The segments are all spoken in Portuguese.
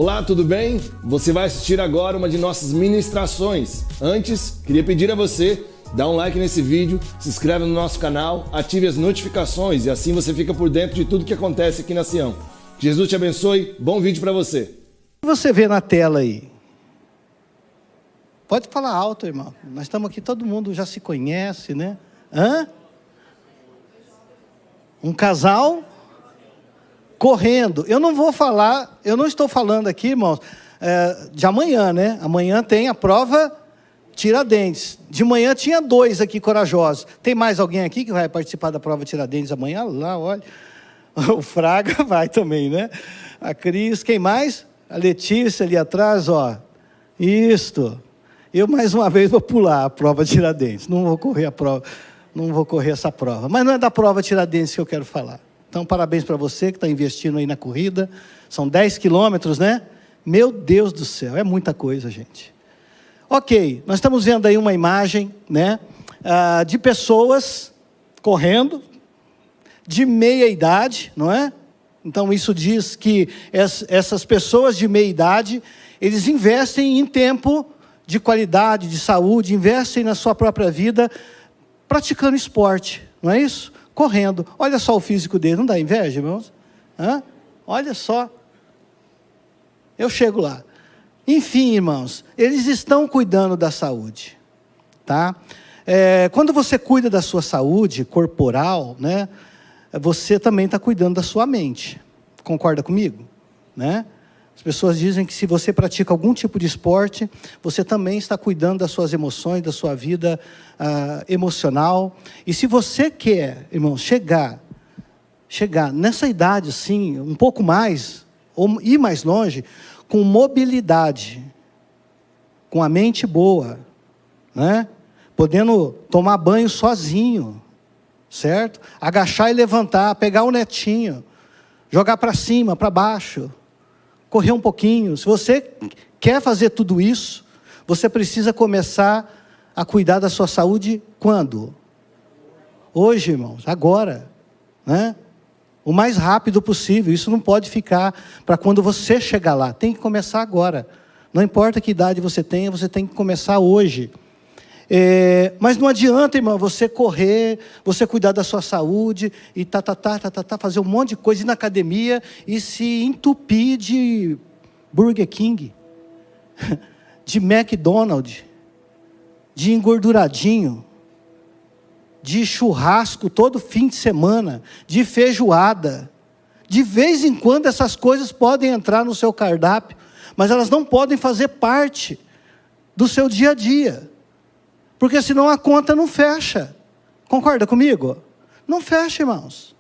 Olá, tudo bem? Você vai assistir agora uma de nossas ministrações. Antes, queria pedir a você, dá um like nesse vídeo, se inscreve no nosso canal, ative as notificações e assim você fica por dentro de tudo que acontece aqui na Sião. Que Jesus te abençoe, bom vídeo para você. O que você vê na tela aí? Pode falar alto, irmão. Nós estamos aqui, todo mundo já se conhece, né? Um casal correndo. Eu não vou falar, eu não estou falando aqui, irmãos, de amanhã, né? Amanhã tem a prova Tiradentes. De manhã tinha 2 aqui corajosos. Tem mais alguém aqui que vai participar da prova Tiradentes amanhã? Lá, olha. O Fraga vai também, né? A Cris, quem mais? A Letícia ali atrás, ó. Isto. Eu mais uma vez vou pular a prova Tiradentes. Não vou correr a prova, não vou correr essa prova. Mas não é da prova Tiradentes que eu quero falar. Então, parabéns para você que está investindo aí na corrida. São 10 quilômetros, né? Meu Deus do céu, é muita coisa, gente. Ok, nós estamos vendo aí uma imagem, né? De pessoas correndo, de meia idade, não é? Então, isso diz que essas pessoas de meia idade, eles investem em tempo de qualidade, de saúde, investem na sua própria vida, praticando esporte, não é isso? Correndo. Olha só o físico dele, não dá inveja, irmãos? Olha só. Eu chego lá. Enfim, irmãos, eles estão cuidando da saúde, tá? Quando você cuida da sua saúde corporal, né, você também está cuidando da sua mente. Concorda comigo? Né? As pessoas dizem que se você pratica algum tipo de esporte, você também está cuidando das suas emoções, da sua vida emocional. E se você quer, irmão, chegar nessa idade assim, um pouco mais, ou ir mais longe, com mobilidade, com a mente boa, né? Podendo tomar banho sozinho, certo? Agachar e levantar, pegar o netinho, jogar para cima, para baixo, correr um pouquinho. Se você quer fazer tudo isso, você precisa começar a cuidar da sua saúde quando? Hoje, irmãos, agora, né? O mais rápido possível. Isso não pode ficar para quando você chegar lá. Tem que começar agora. Não importa que idade você tenha, você tem que começar hoje. Mas não adianta, irmão, você correr, você cuidar da sua saúde e fazer um monte de coisa, ir na academia e se entupir de Burger King, de McDonald's, de engorduradinho, de churrasco todo fim de semana, de feijoada. De vez em quando essas coisas podem entrar no seu cardápio, mas elas não podem fazer parte do seu dia a dia. Porque senão a conta não fecha. Concorda comigo? Não fecha, irmãos.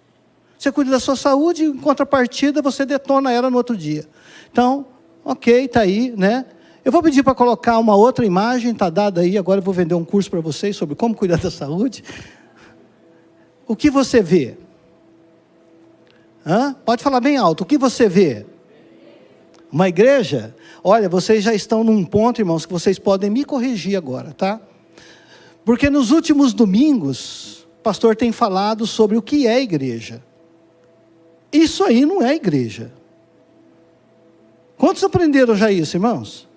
Você cuida da sua saúde, em contrapartida você detona ela no outro dia. Então, ok, está aí, né? Eu vou pedir para colocar uma outra imagem, está dada aí, agora eu vou vender um curso para vocês sobre como cuidar da saúde. O que você vê? Pode falar bem alto, o que você vê? Uma igreja? Olha, vocês já estão num ponto, irmãos, que vocês podem me corrigir agora, tá? Porque nos últimos domingos, o pastor tem falado sobre o que é igreja. Isso aí não é igreja. Quantos aprenderam já isso, irmãos?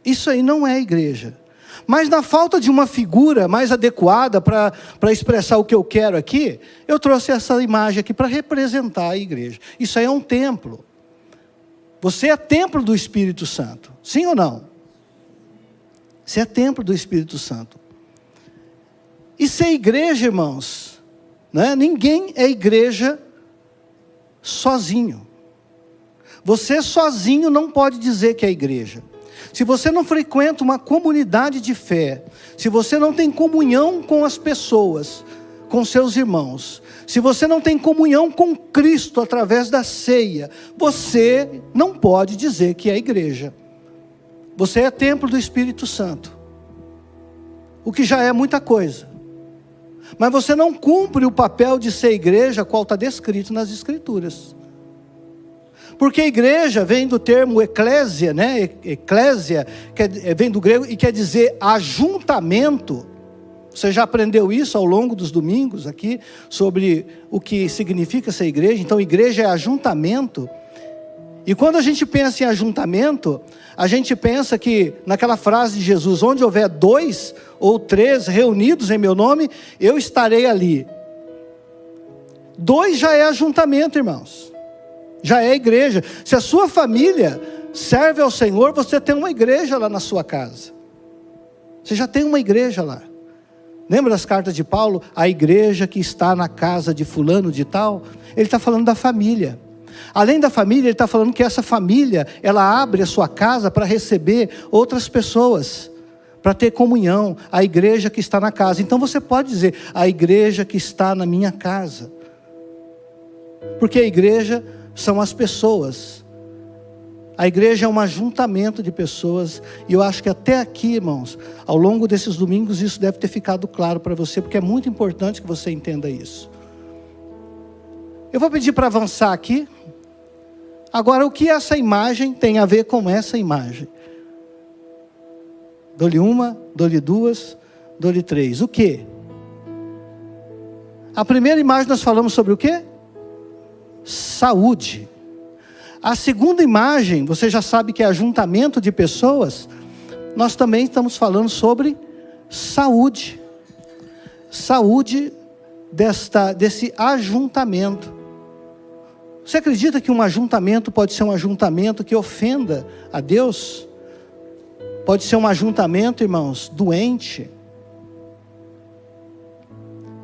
Isso aí não é igreja. Mas na falta de uma figura mais adequada para expressar o que eu quero aqui, eu trouxe essa imagem aqui para representar a igreja. Isso aí é um templo. Você é templo do Espírito Santo. Sim ou não? Você é templo do Espírito Santo. E ser igreja, irmãos, né? Ninguém é igreja sozinho. Você sozinho não pode dizer que é igreja. Se você não frequenta uma comunidade de fé, se você não tem comunhão com as pessoas, com seus irmãos, se você não tem comunhão com Cristo através da ceia, você não pode dizer que é igreja. Você é templo do Espírito Santo, o que já é muita coisa. Mas você não cumpre o papel de ser igreja, qual está descrito nas Escrituras. Porque igreja vem do termo eclésia, né? Eclésia vem do grego e quer dizer ajuntamento. Você já aprendeu isso ao longo dos domingos aqui, sobre o que significa ser igreja. Então igreja é ajuntamento. E quando a gente pensa em ajuntamento, a gente pensa que naquela frase de Jesus, onde houver 2 ou 3 reunidos em meu nome, eu estarei ali. 2 já é ajuntamento, irmãos. Já é igreja. Se a sua família serve ao Senhor, você tem uma igreja lá na sua casa. Você já tem uma igreja lá. Lembra das cartas de Paulo? A igreja que está na casa de fulano de tal. Ele está falando da família. Além da família, ele está falando que essa família, ela abre a sua casa para receber outras pessoas, para ter comunhão. A igreja que está na casa. Então você pode dizer, a igreja que está na minha casa. Porque a igreja são as pessoas. A igreja é um ajuntamento de pessoas. E eu acho que até aqui, irmãos, ao longo desses domingos, isso deve ter ficado claro para você, porque é muito importante que você entenda isso. Eu vou pedir para avançar aqui. Agora, o que essa imagem tem a ver com essa imagem? Dou-lhe uma, dou-lhe 2, dou-lhe 3. O quê? A primeira imagem nós falamos sobre o quê? Saúde. A segunda imagem, você já sabe que é ajuntamento de pessoas. Nós também estamos falando sobre saúde. Saúde desse ajuntamento. Você acredita que um ajuntamento pode ser um ajuntamento que ofenda a Deus? Pode ser um ajuntamento, irmãos, doente?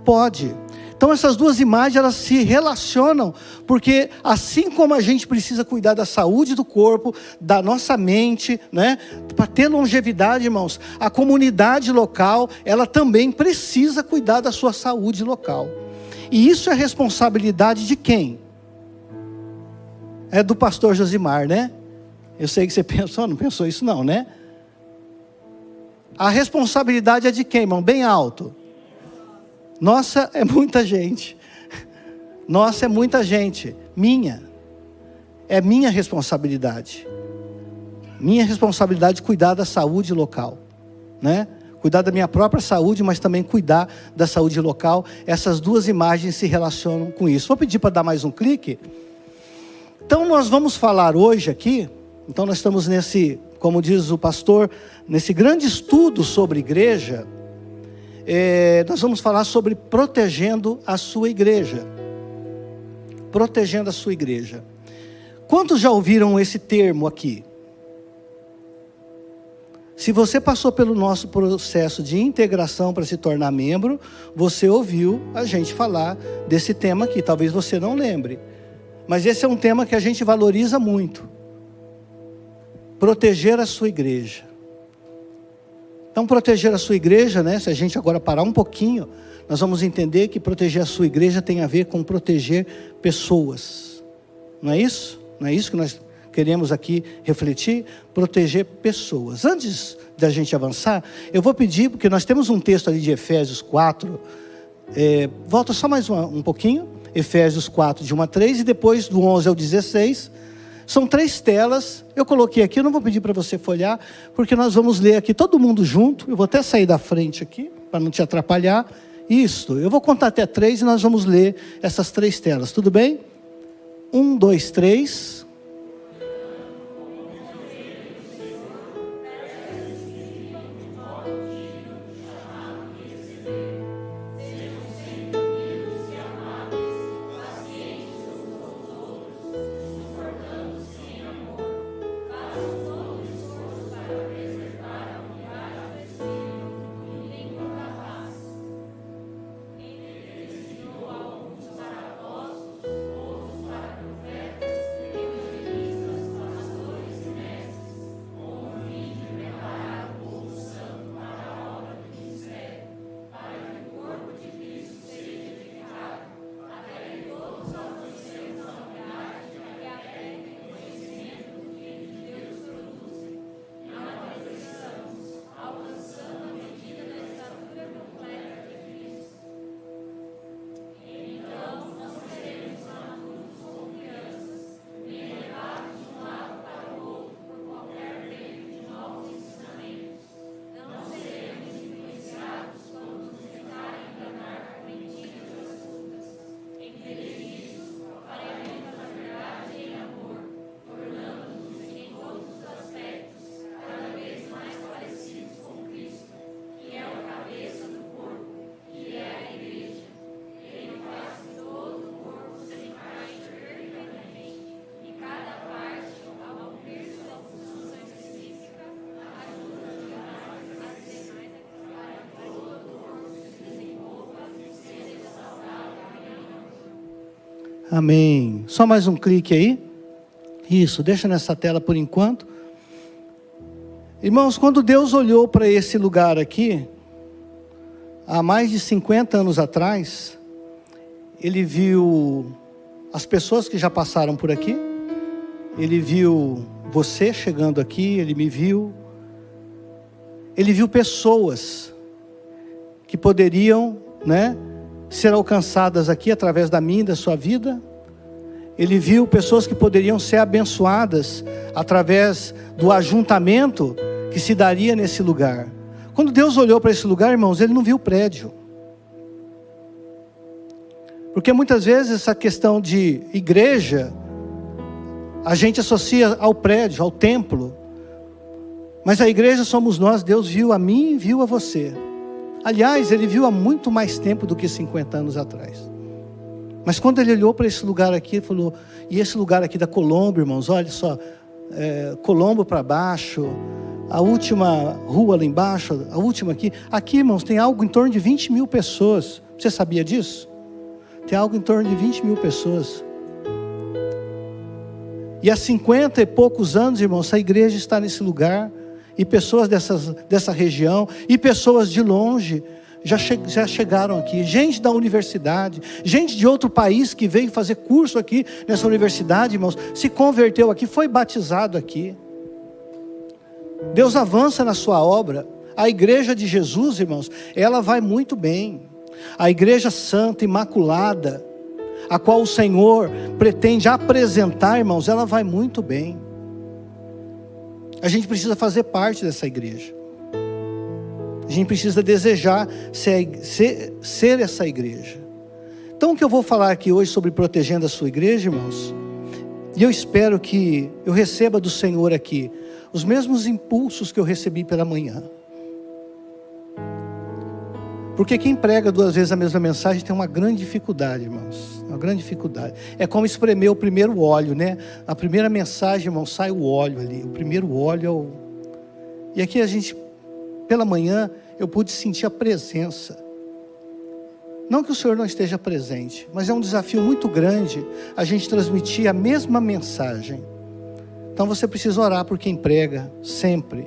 Pode. Então essas duas imagens, elas se relacionam, porque assim como a gente precisa cuidar da saúde do corpo, da nossa mente, né? Para ter longevidade, irmãos, a comunidade local, ela também precisa cuidar da sua saúde local. E isso é responsabilidade de quem? É do pastor Josimar, né? Eu sei que você pensou, não pensou isso não, né? A responsabilidade é de quem, irmão? Bem alto. Nossa, é muita gente. Nossa, é muita gente. Minha. É minha responsabilidade. Minha responsabilidade cuidar da saúde local, né? Cuidar da minha própria saúde, mas também cuidar da saúde local. Essas duas imagens se relacionam com isso. Vou pedir para dar mais um clique. Então nós vamos falar hoje aqui, então nós estamos nesse, como diz o pastor, nesse grande estudo sobre igreja, nós vamos falar sobre protegendo a sua igreja. Protegendo a sua igreja. Quantos já ouviram esse termo aqui? Se você passou pelo nosso processo de integração para se tornar membro, você ouviu a gente falar desse tema aqui, talvez você não lembre. Mas esse é um tema que a gente valoriza muito. Proteger a sua igreja. Então, proteger a sua igreja, né? Se a gente agora parar um pouquinho, nós vamos entender que proteger a sua igreja tem a ver com proteger pessoas. Não é isso? Não é isso que nós queremos aqui refletir? Proteger pessoas. Antes da gente avançar, eu vou pedir, porque nós temos um texto ali de Efésios 4. Volta só mais um pouquinho. Efésios 4, de 1 a 3, e depois do 11 ao 16, são 3 telas, eu coloquei aqui, eu não vou pedir para você folhear, porque nós vamos ler aqui todo mundo junto, eu vou até sair da frente aqui, para não te atrapalhar, isso, eu vou contar até 3 e nós vamos ler essas 3 telas, tudo bem? 1, 2, 3... Amém. Só mais um clique aí. Isso, deixa nessa tela por enquanto. Irmãos, quando Deus olhou para esse lugar aqui, há mais de 50 anos atrás, Ele viu as pessoas que já passaram por aqui, Ele viu você chegando aqui, Ele me viu. Ele viu pessoas que poderiam, ser alcançadas aqui através da minha e da sua vida. Ele viu pessoas que poderiam ser abençoadas através do ajuntamento que se daria nesse lugar. Quando Deus olhou para esse lugar, irmãos, Ele não viu o prédio. Porque muitas vezes essa questão de igreja, a gente associa ao prédio, ao templo. Mas a igreja somos nós. Deus viu a mim e viu a você. Aliás, Ele viu há muito mais tempo do que 50 anos atrás. Mas quando Ele olhou para esse lugar aqui, Ele falou, e esse lugar aqui da Colombo, irmãos, olha só, Colombo para baixo, a última rua lá embaixo, a última aqui, irmãos, tem algo em torno de 20 mil pessoas. Você sabia disso? Tem algo em torno de 20 mil pessoas. E há 50 e poucos anos, irmãos, a igreja está nesse lugar, e pessoas dessa região, e pessoas de longe, já chegaram aqui, gente da universidade, gente de outro país que veio fazer curso aqui nessa universidade, irmãos, se converteu aqui, foi batizado aqui. Deus avança na sua obra. A igreja de Jesus, irmãos, ela vai muito bem. A igreja santa, imaculada, a qual o Senhor pretende apresentar, irmãos, ela vai muito bem. A gente precisa fazer parte dessa igreja. A gente precisa desejar ser essa igreja. Então o que eu vou falar aqui hoje sobre protegendo a sua igreja, irmãos, e eu espero que eu receba do Senhor aqui os mesmos impulsos que eu recebi pela manhã. Porque quem prega 2 vezes a mesma mensagem tem uma grande dificuldade, irmãos. Uma grande dificuldade. É como espremer o primeiro óleo, A primeira mensagem, irmão, sai o óleo ali. O primeiro óleo é o... E aqui a gente, pela manhã, eu pude sentir a presença. Não que o Senhor não esteja presente, mas é um desafio muito grande a gente transmitir a mesma mensagem. Então você precisa orar por quem prega, sempre.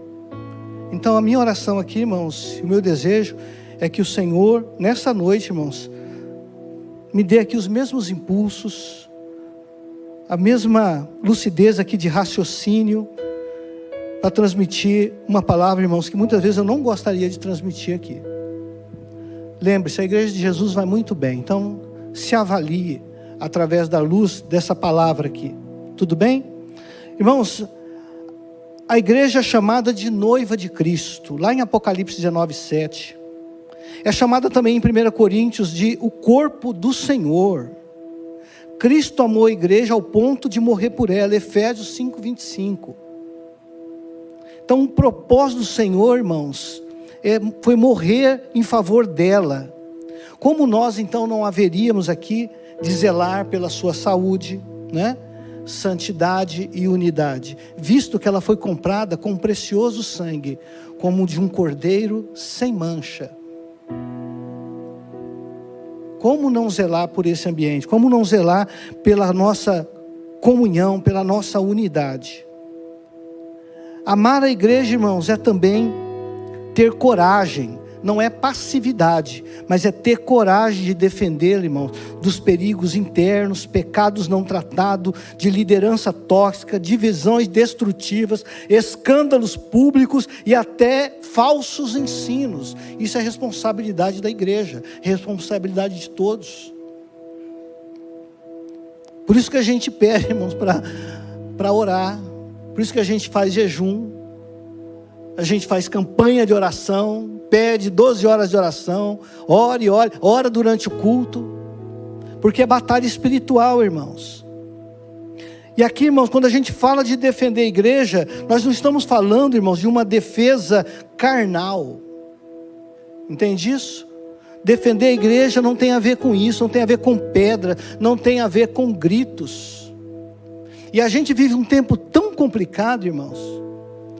Então a minha oração aqui, irmãos, o meu desejo é que o Senhor, nessa noite, irmãos, me dê aqui os mesmos impulsos, a mesma lucidez aqui de raciocínio, para transmitir uma palavra, irmãos, que muitas vezes eu não gostaria de transmitir aqui. Lembre-se, a igreja de Jesus vai muito bem, então se avalie através da luz dessa palavra aqui. Tudo bem? Irmãos, a igreja é chamada de noiva de Cristo, lá em Apocalipse 19:7. É chamada também em 1 Coríntios de o corpo do Senhor. Cristo amou a igreja ao ponto de morrer por ela, Efésios 5:25. Então o propósito do Senhor, irmãos, foi morrer em favor dela. Como nós então não haveríamos aqui de zelar pela sua saúde, santidade e unidade, visto que ela foi comprada com um precioso sangue, como de um cordeiro sem mancha. Como não zelar por esse ambiente? Como não zelar pela nossa comunhão, pela nossa unidade? Amar a igreja, irmãos, é também ter coragem. Não é passividade, mas é ter coragem de defender, irmãos, dos perigos internos, pecados não tratados, de liderança tóxica, divisões destrutivas, escândalos públicos e até falsos ensinos. Isso é responsabilidade da igreja, responsabilidade de todos. Por isso que a gente pede, irmãos, para orar, por isso que a gente faz jejum, a gente faz campanha de oração, pede 12 horas de oração, ora durante o culto, porque é batalha espiritual, irmãos. E aqui, irmãos, quando a gente fala de defender a igreja, nós não estamos falando, irmãos, de uma defesa carnal. Entende isso? Defender a igreja não tem a ver com isso, não tem a ver com pedra, não tem a ver com gritos. E a gente vive um tempo tão complicado, irmãos.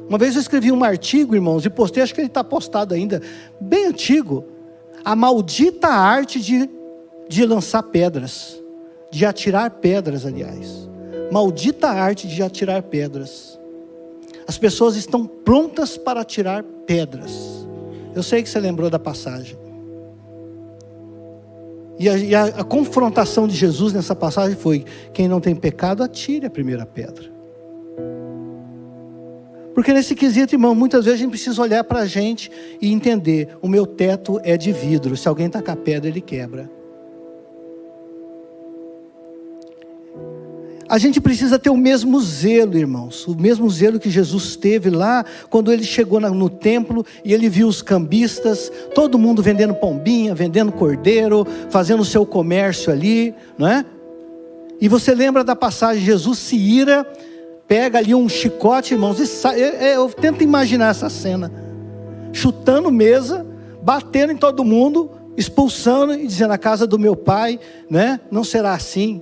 Uma vez eu escrevi um artigo, irmãos, e postei, acho que ele está postado ainda, bem antigo. A maldita arte de lançar pedras, de atirar pedras, aliás. Maldita arte de atirar pedras. As pessoas estão prontas para atirar pedras. Eu sei que você lembrou da passagem. E a confrontação de Jesus nessa passagem foi: quem não tem pecado, atire a primeira pedra. Porque nesse quesito, irmão, muitas vezes a gente precisa olhar para a gente e entender: o meu teto é de vidro, se alguém tacar pedra, ele quebra. A gente precisa ter o mesmo zelo, irmãos, o mesmo zelo que Jesus teve lá, quando ele chegou no templo, e ele viu os cambistas, todo mundo vendendo pombinha, vendendo cordeiro, fazendo o seu comércio ali, não é? E você lembra da passagem, Jesus se ira, pega ali um chicote, irmãos, e sai, eu tento imaginar essa cena, chutando mesa, batendo em todo mundo, expulsando e dizendo: a casa do meu pai, né, não será assim.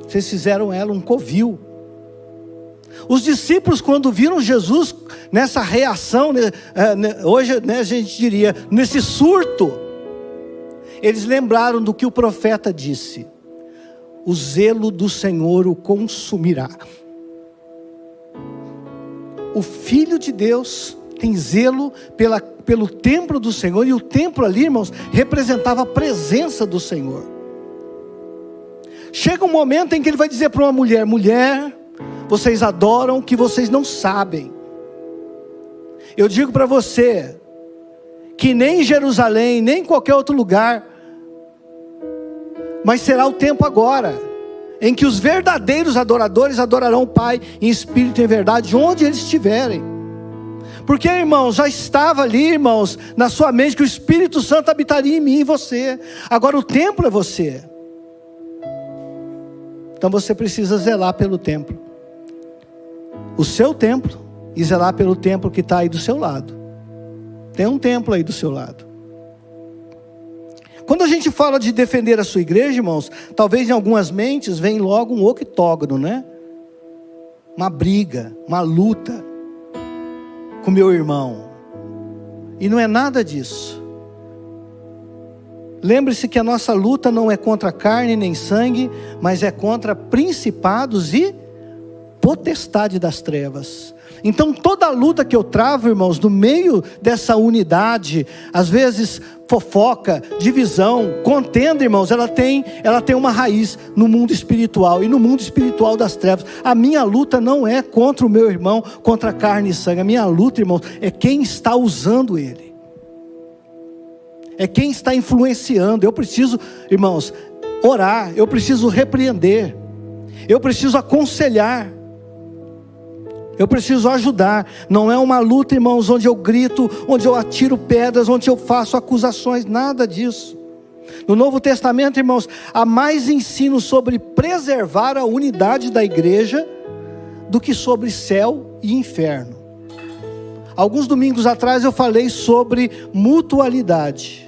Vocês fizeram ela um covil. Os discípulos, quando viram Jesus nessa reação, hoje, né, a gente diria, nesse surto, eles lembraram do que o profeta disse: o zelo do Senhor o consumirá. O Filho de Deus tem zelo pelo templo do Senhor, e o templo ali, irmãos, representava a presença do Senhor. Chega um momento em que ele vai dizer para uma mulher: mulher, vocês adoram o que vocês não sabem. Eu digo para você, que nem em Jerusalém, nem em qualquer outro lugar, mas será o tempo agora, em que os verdadeiros adoradores adorarão o Pai em espírito e em verdade, onde eles estiverem. Porque, irmãos, já estava ali, irmãos, na sua mente, que o Espírito Santo habitaria em mim e em você. Agora o templo é você. Então você precisa zelar pelo templo, o seu templo, e zelar pelo templo que está aí do seu lado. Tem um templo aí do seu lado. Quando a gente fala de defender a sua igreja, irmãos, talvez em algumas mentes vem logo um octógono, né? Uma briga, uma luta com meu irmão. E não é nada disso. Lembre-se que a nossa luta não é contra carne nem sangue, mas é contra principados e potestade das trevas. Então toda a luta que eu travo, irmãos, no meio dessa unidade, às vezes fofoca, divisão, contenda, irmãos, ela tem uma raiz no mundo espiritual, e no mundo espiritual das trevas. A minha luta não é contra o meu irmão, contra carne e sangue. A minha luta, irmãos, é quem está usando ele. É quem está influenciando. Eu preciso, irmãos, orar, eu preciso repreender, eu preciso aconselhar, eu preciso ajudar. Não é uma luta, irmãos, onde eu grito, onde eu atiro pedras, onde eu faço acusações, nada disso. No Novo Testamento, irmãos, há mais ensino sobre preservar a unidade da igreja do que sobre céu e inferno. Alguns domingos atrás eu falei sobre mutualidade.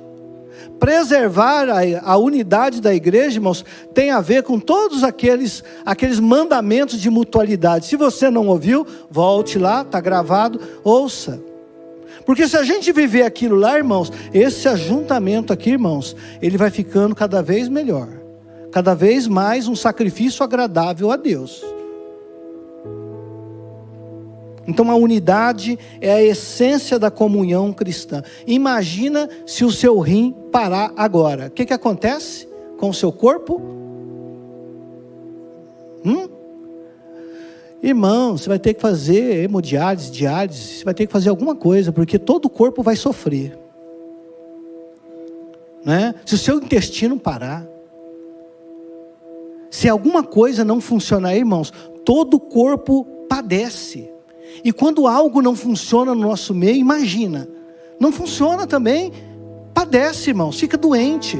Preservar a unidade da igreja, irmãos, tem a ver com todos aqueles mandamentos de mutualidade. Se você não ouviu, volte lá, está gravado, ouça. Porque se a gente viver aquilo lá, irmãos, esse ajuntamento aqui, irmãos, ele vai ficando cada vez melhor, cada vez mais um sacrifício agradável a Deus. Então a unidade é a essência da comunhão cristã. Imagina se o seu rim parar agora. O que acontece com o seu corpo? Irmão, você vai ter que fazer hemodiálise, diálise, você vai ter que fazer alguma coisa, porque todo o corpo vai sofrer, né? Se o seu intestino parar, se alguma coisa não funcionar, irmãos, todo o corpo padece. E quando algo não funciona no nosso meio, imagina, não funciona também, padece, irmãos, fica doente,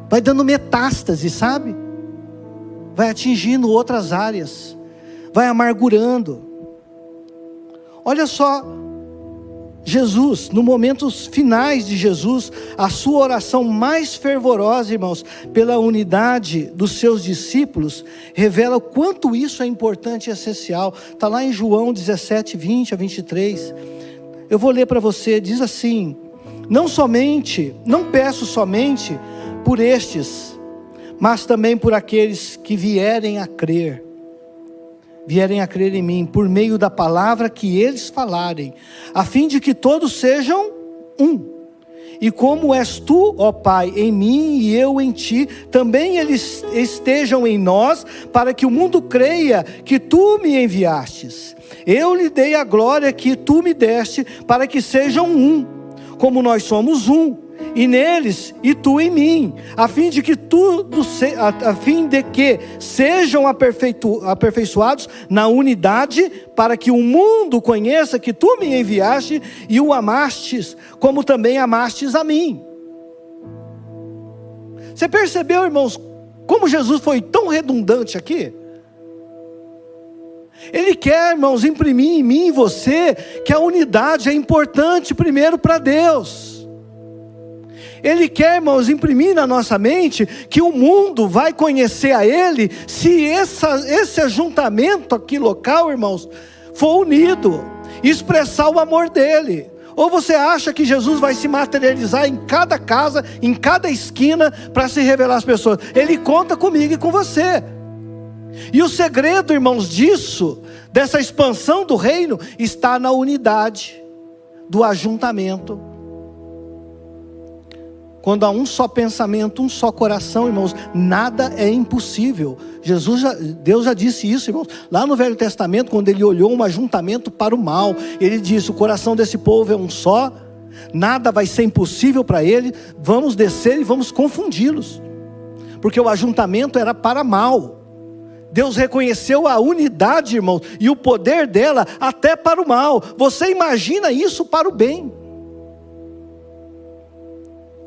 vai dando metástase, sabe? Vai atingindo outras áreas, vai amargurando. Olha só, Jesus, no momentos finais de Jesus, a sua oração mais fervorosa, irmãos, pela unidade dos seus discípulos, revela o quanto isso é importante e essencial. Está lá em João 17, 20 a 23. Eu vou ler para você, diz assim: não peço somente por estes, mas também por aqueles que vierem a crer em mim, por meio da palavra que eles falarem, a fim de que todos sejam um. E como és tu, ó Pai, em mim e eu em ti, também eles estejam em nós, para que o mundo creia que tu me enviastes. Eu lhe dei a glória que tu me deste, para que sejam um, como nós somos um, e neles e tu em mim, a fim de que sejam aperfeiçoados na unidade, para que o mundo conheça que tu me enviaste e o amastes, como também amastes a mim. Você percebeu, irmãos, como Jesus foi tão redundante aqui? Ele quer, irmãos, imprimir em mim e você que a unidade é importante primeiro para Deus. Ele quer, irmãos, imprimir na nossa mente que o mundo vai conhecer a Ele se esse ajuntamento aqui local, irmãos, for unido, expressar o amor dEle. Ou você acha que Jesus vai se materializar em cada casa, em cada esquina, para se revelar às pessoas? Ele conta comigo e com você. E o segredo, irmãos, dessa expansão do reino, está na unidade do ajuntamento. Quando há um só pensamento, um só coração, irmãos, nada é impossível. Deus já disse isso, irmãos. Lá no Velho Testamento, quando Ele olhou um ajuntamento para o mal, Ele disse: o coração desse povo é um só, nada vai ser impossível para Ele, vamos descer e vamos confundi-los. Porque o ajuntamento era para mal. Deus reconheceu a unidade, irmãos, e o poder dela até para o mal. Você imagina isso para o bem.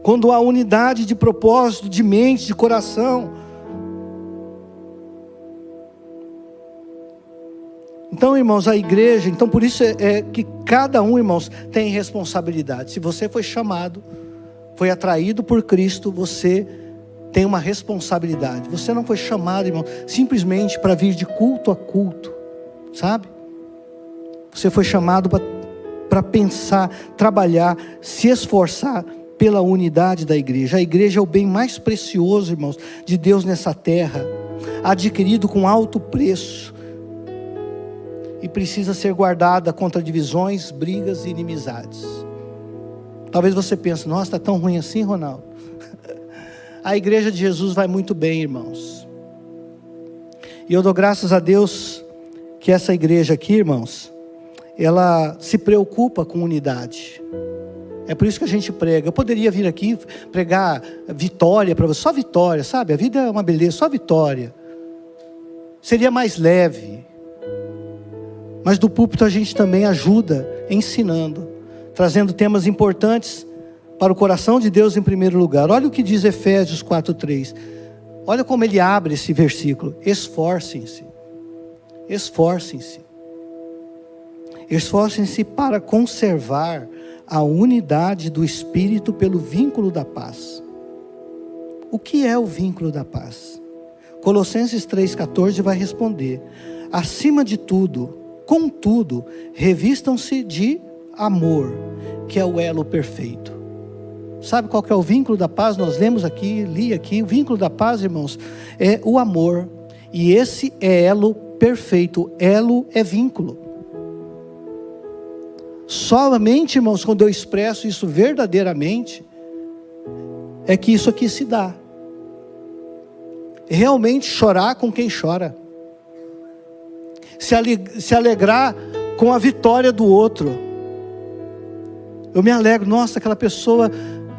Quando há unidade de propósito, de mente, de coração. Então, irmãos, a igreja, então por isso é que cada um, irmãos, tem responsabilidade. Se você foi chamado, foi atraído por Cristo, você tem uma responsabilidade. Você não foi chamado, irmão, simplesmente para vir de culto a culto, sabe? Você foi chamado para pensar, trabalhar, se esforçar pela unidade da igreja. A igreja é o bem mais precioso, irmãos, de Deus nessa terra, adquirido com alto preço, e precisa ser guardada contra divisões, brigas e inimizades. Talvez você pense: nossa, está tão ruim assim, Ronaldo? A igreja de Jesus vai muito bem, irmãos. E eu dou graças a Deus que essa igreja aqui, irmãos, ela se preocupa com unidade. É por isso que a gente prega. Eu poderia vir aqui pregar vitória para você, só vitória, sabe? A vida é uma beleza, só vitória. Seria mais leve. Mas do púlpito a gente também ajuda, ensinando, trazendo temas importantes para o coração de Deus em primeiro lugar. Olha o que diz Efésios 4:3. Olha como ele abre esse versículo. Esforcem-se. Esforcem-se. Esforcem-se para conservar a unidade do Espírito pelo vínculo da paz. O que é o vínculo da paz? Colossenses 3,14 vai responder: acima de tudo, contudo, revistam-se de amor, que é o elo perfeito. Sabe qual que é o vínculo da paz? Nós lemos aqui, li aqui. O vínculo da paz, irmãos, é o amor. E esse é elo perfeito. Elo é vínculo. Somente, irmãos, quando eu expresso isso verdadeiramente, é que isso aqui se dá. Realmente chorar com quem chora. Se alegrar com a vitória do outro. Eu me alegro: nossa, aquela pessoa,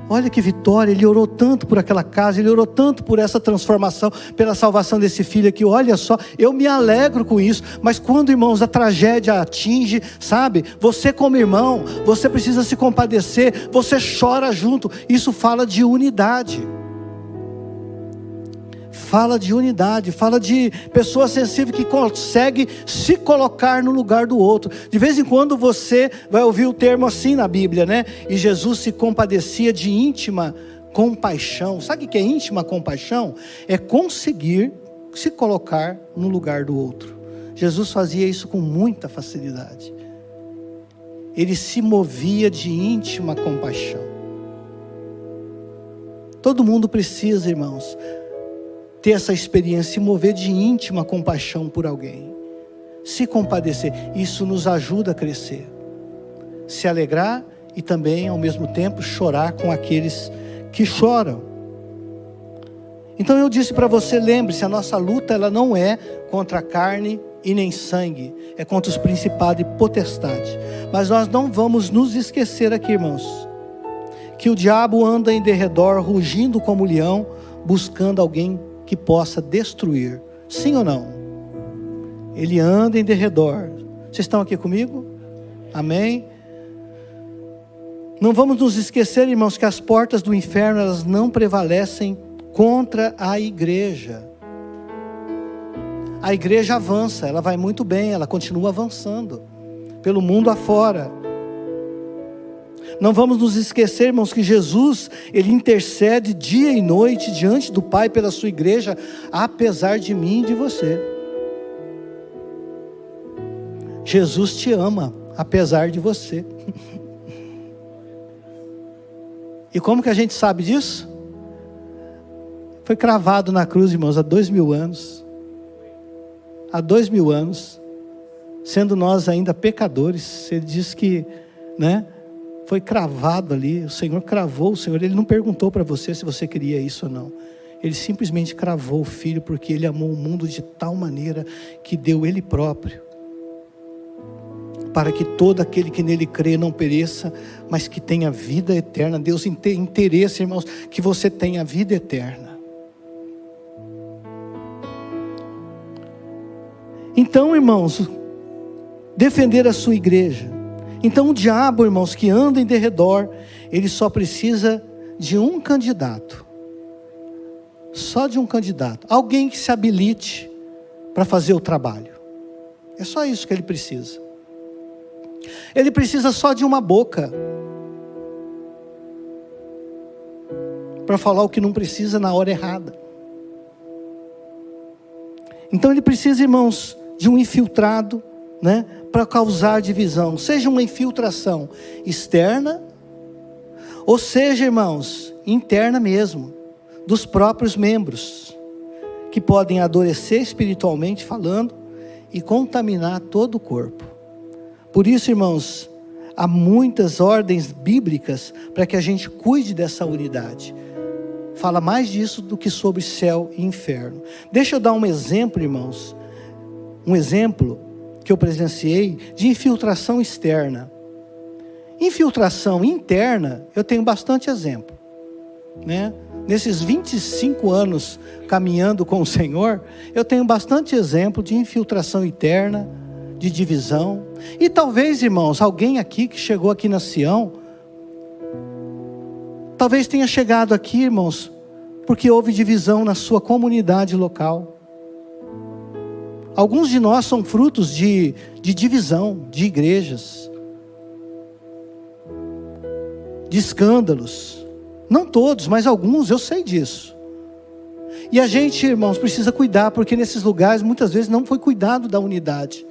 olha que vitória, ele orou tanto por aquela casa, ele orou tanto por essa transformação, pela salvação desse filho aqui, olha só, eu me alegro com isso. Mas quando, irmãos, a tragédia atinge, sabe, você como irmão, você precisa se compadecer, você chora junto. Isso fala de unidade. Fala de unidade, fala de pessoa sensível que consegue se colocar no lugar do outro. De vez em quando você vai ouvir o termo assim na Bíblia, né? E Jesus se compadecia de íntima compaixão. Sabe o que é íntima compaixão? É conseguir se colocar no lugar do outro. Jesus fazia isso com muita facilidade. Ele se movia de íntima compaixão. Todo mundo precisa, irmãos, ter essa experiência, se mover de íntima compaixão por alguém, se compadecer. Isso nos ajuda a crescer, se alegrar e também ao mesmo tempo chorar com aqueles que choram. Então eu disse para você, lembre-se, a nossa luta ela não é contra a carne e nem sangue, é contra os principados e potestades. Mas nós não vamos nos esquecer aqui, irmãos, que o diabo anda em derredor, rugindo como leão, buscando alguém que possa destruir. Sim ou não? Ele anda em derredor. Vocês estão aqui comigo? Amém? Não vamos nos esquecer, irmãos, que as portas do inferno, elas não prevalecem contra a igreja. A igreja avança, ela vai muito bem, ela continua avançando pelo mundo afora. Não vamos nos esquecer, irmãos, que Jesus, Ele intercede dia e noite diante do Pai pela sua igreja, apesar de mim e de você. Jesus te ama, apesar de você. E como que a gente sabe disso? Foi cravado na cruz, irmãos, há 2000 anos. Há 2000 anos, sendo nós ainda pecadores. Ele diz que, foi cravado ali. O Senhor cravou, Ele não perguntou para você se você queria isso ou não. Ele simplesmente cravou o Filho, porque Ele amou o mundo de tal maneira que deu Ele próprio, para que todo aquele que nele crê não pereça, mas que tenha vida eterna. Deus tem interesse, irmãos, que você tenha vida eterna. Então, irmãos, defender a sua igreja. Então o diabo, irmãos, que anda em derredor, ele só precisa de um candidato. Só de um candidato. Alguém que se habilite para fazer o trabalho. É só isso que ele precisa. Ele precisa só de uma boca para falar o que não precisa na hora errada. Então ele precisa, irmãos, de um infiltrado, para causar divisão. Seja uma infiltração externa, ou seja, irmãos, interna mesmo, dos próprios membros, que podem adoecer espiritualmente falando e contaminar todo o corpo. Por isso, irmãos, há muitas ordens bíblicas para que a gente cuide dessa unidade. Fala mais disso do que sobre céu e inferno. Deixa eu dar um exemplo, irmãos. Um exemplo que eu presenciei de infiltração externa. Infiltração interna, eu tenho bastante exemplo. Nesses 25 anos caminhando com o Senhor, eu tenho bastante exemplo de infiltração interna, de divisão. E talvez, irmãos, alguém aqui que chegou aqui na Sião, talvez tenha chegado aqui, irmãos, porque houve divisão na sua comunidade local. Alguns de nós são frutos de divisão, de igrejas, de escândalos. Não todos, mas alguns, eu sei disso. E a gente, irmãos, precisa cuidar, porque nesses lugares muitas vezes não foi cuidado da unidade.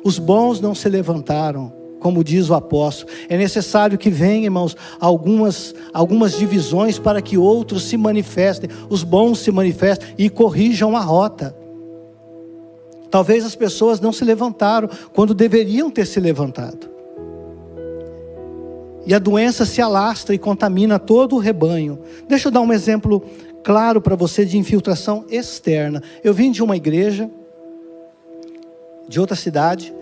Os bons não se levantaram, como diz o apóstolo. É necessário que venham, irmãos, algumas divisões para que outros se manifestem. Os bons se manifestem e corrijam a rota. Talvez as pessoas não se levantaram quando deveriam ter se levantado. E a doença se alastra e contamina todo o rebanho. Deixa eu dar um exemplo claro para você de infiltração externa. Eu vim de uma igreja, de outra cidade,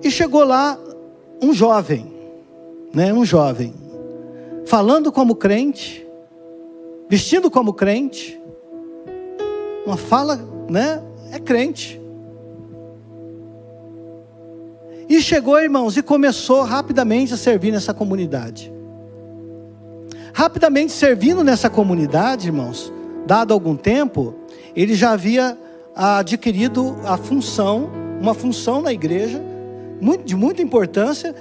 e chegou lá um jovem, falando como crente, vestindo como crente, uma fala, é crente. E chegou, irmãos, e começou rapidamente a servir nessa comunidade. Rapidamente servindo nessa comunidade, irmãos, dado algum tempo, ele já havia adquirido uma função na igreja, de muita importância,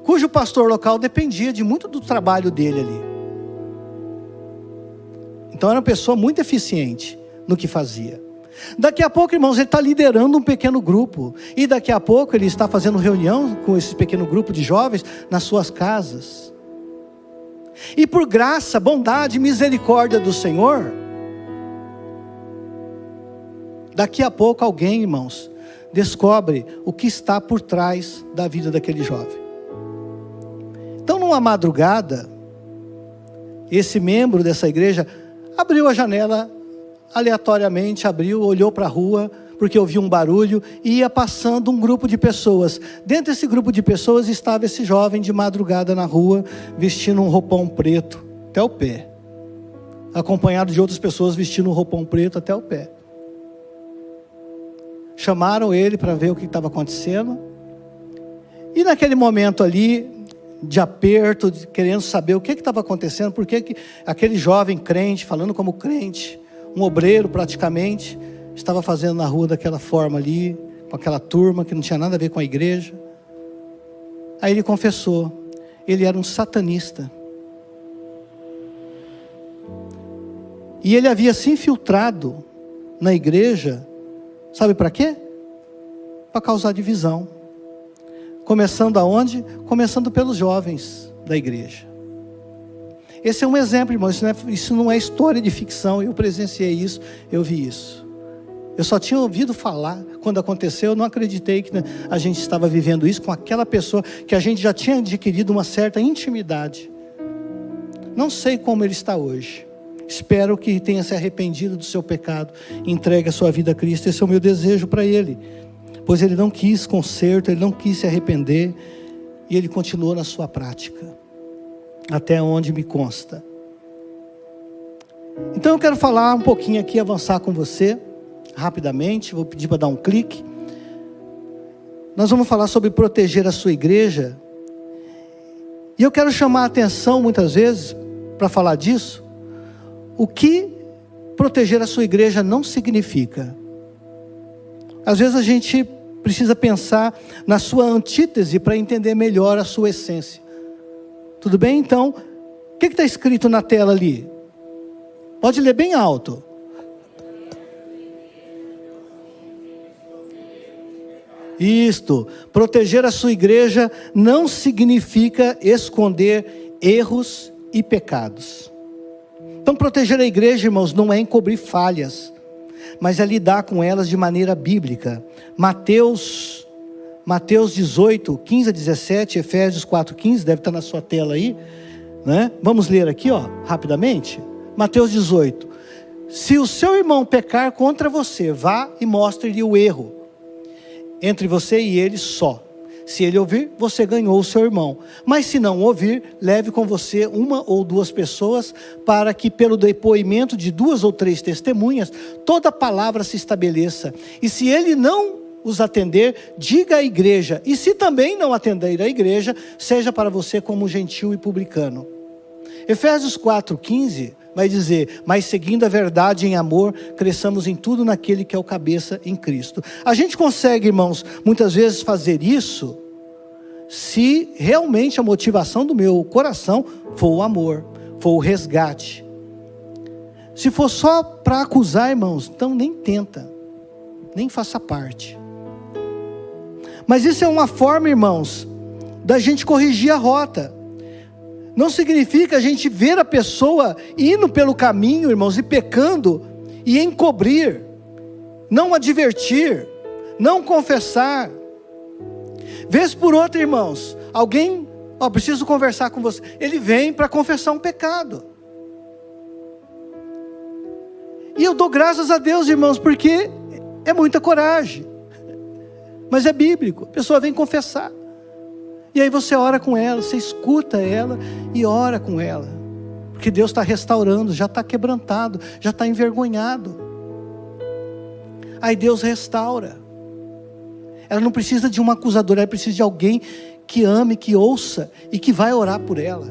cujo pastor local dependia de muito do trabalho dele ali. Então era uma pessoa muito eficiente no que fazia. Daqui a pouco, irmãos, ele está liderando um pequeno grupo. E daqui a pouco ele está fazendo reunião com esse pequeno grupo de jovens nas suas casas. E por graça, bondade e misericórdia do Senhor, daqui a pouco alguém, irmãos, descobre o que está por trás da vida daquele jovem. Então, numa madrugada, esse membro dessa igreja abriu a janela, aleatoriamente abriu, olhou para a rua, porque ouviu um barulho, e ia passando um grupo de pessoas. Dentro desse grupo de pessoas estava esse jovem de madrugada na rua, vestindo um roupão preto até o pé, acompanhado de outras pessoas vestindo um roupão preto até o pé. Chamaram ele para ver o que estava acontecendo, e naquele momento ali, de aperto, querendo saber o que estava acontecendo, porque aquele jovem crente, falando como crente, um obreiro praticamente, estava fazendo na rua daquela forma ali, com aquela turma que não tinha nada a ver com a igreja. Aí ele confessou, ele era um satanista. E ele havia se infiltrado na igreja, sabe para quê? Para causar divisão. Começando aonde? Começando pelos jovens da igreja. Esse é um exemplo, irmão, isso não é história de ficção, eu presenciei isso, eu vi isso. Eu só tinha ouvido falar, quando aconteceu, eu não acreditei que a gente estava vivendo isso com aquela pessoa que a gente já tinha adquirido uma certa intimidade. Não sei como ele está hoje. Espero que tenha se arrependido do seu pecado e entregue a sua vida a Cristo. Esse é o meu desejo para ele. Pois ele não quis conserto, ele não quis se arrepender, e ele continuou na sua prática, até onde me consta. Então eu quero falar um pouquinho aqui, avançar com você, rapidamente, vou pedir para dar um clique. Nós vamos falar sobre proteger a sua igreja, e eu quero chamar a atenção muitas vezes, para falar disso, o que proteger a sua igreja não significa. Às vezes a gente precisa pensar na sua antítese para entender melhor a sua essência. Tudo bem? Então, o que está escrito na tela ali? Pode ler bem alto. Isto, proteger a sua igreja não significa esconder erros e pecados. Então, proteger a igreja, irmãos, não é encobrir falhas, mas é lidar com elas de maneira bíblica. Mateus 18, 15 a 17, Efésios 4, 15, deve estar na sua tela aí, né? Vamos ler aqui, rapidamente. Mateus 18. Se o seu irmão pecar contra você, vá e mostre-lhe o erro, entre você e ele só. Se ele ouvir, você ganhou o seu irmão. Mas se não ouvir, leve com você uma ou duas pessoas, para que pelo depoimento de 2 ou 3 testemunhas, toda palavra se estabeleça. E se ele não os atender, diga à igreja. E se também não atender à igreja, seja para você como gentil e publicano. Efésios 4:15 vai dizer: mas seguindo a verdade em amor, cresçamos em tudo naquele que é o cabeça, em Cristo. A gente consegue, irmãos, muitas vezes fazer isso, se realmente a motivação do meu coração for o amor, for o resgate. Se for só para acusar, irmãos, então nem tenta, nem faça parte. Mas isso é uma forma, irmãos, da gente corrigir a rota. Não significa a gente ver a pessoa indo pelo caminho, irmãos, e pecando, e encobrir, não advertir, não confessar. Vez por outra, irmãos, alguém, preciso conversar com você, ele vem para confessar um pecado. E eu dou graças a Deus, irmãos, porque é muita coragem, mas é bíblico. A pessoa vem confessar, e aí você ora com ela, você escuta ela e ora com ela, porque Deus está restaurando, já está quebrantado, já está envergonhado. Aí Deus restaura. Ela não precisa de um acusador, ela precisa de alguém que ame, que ouça e que vai orar por ela.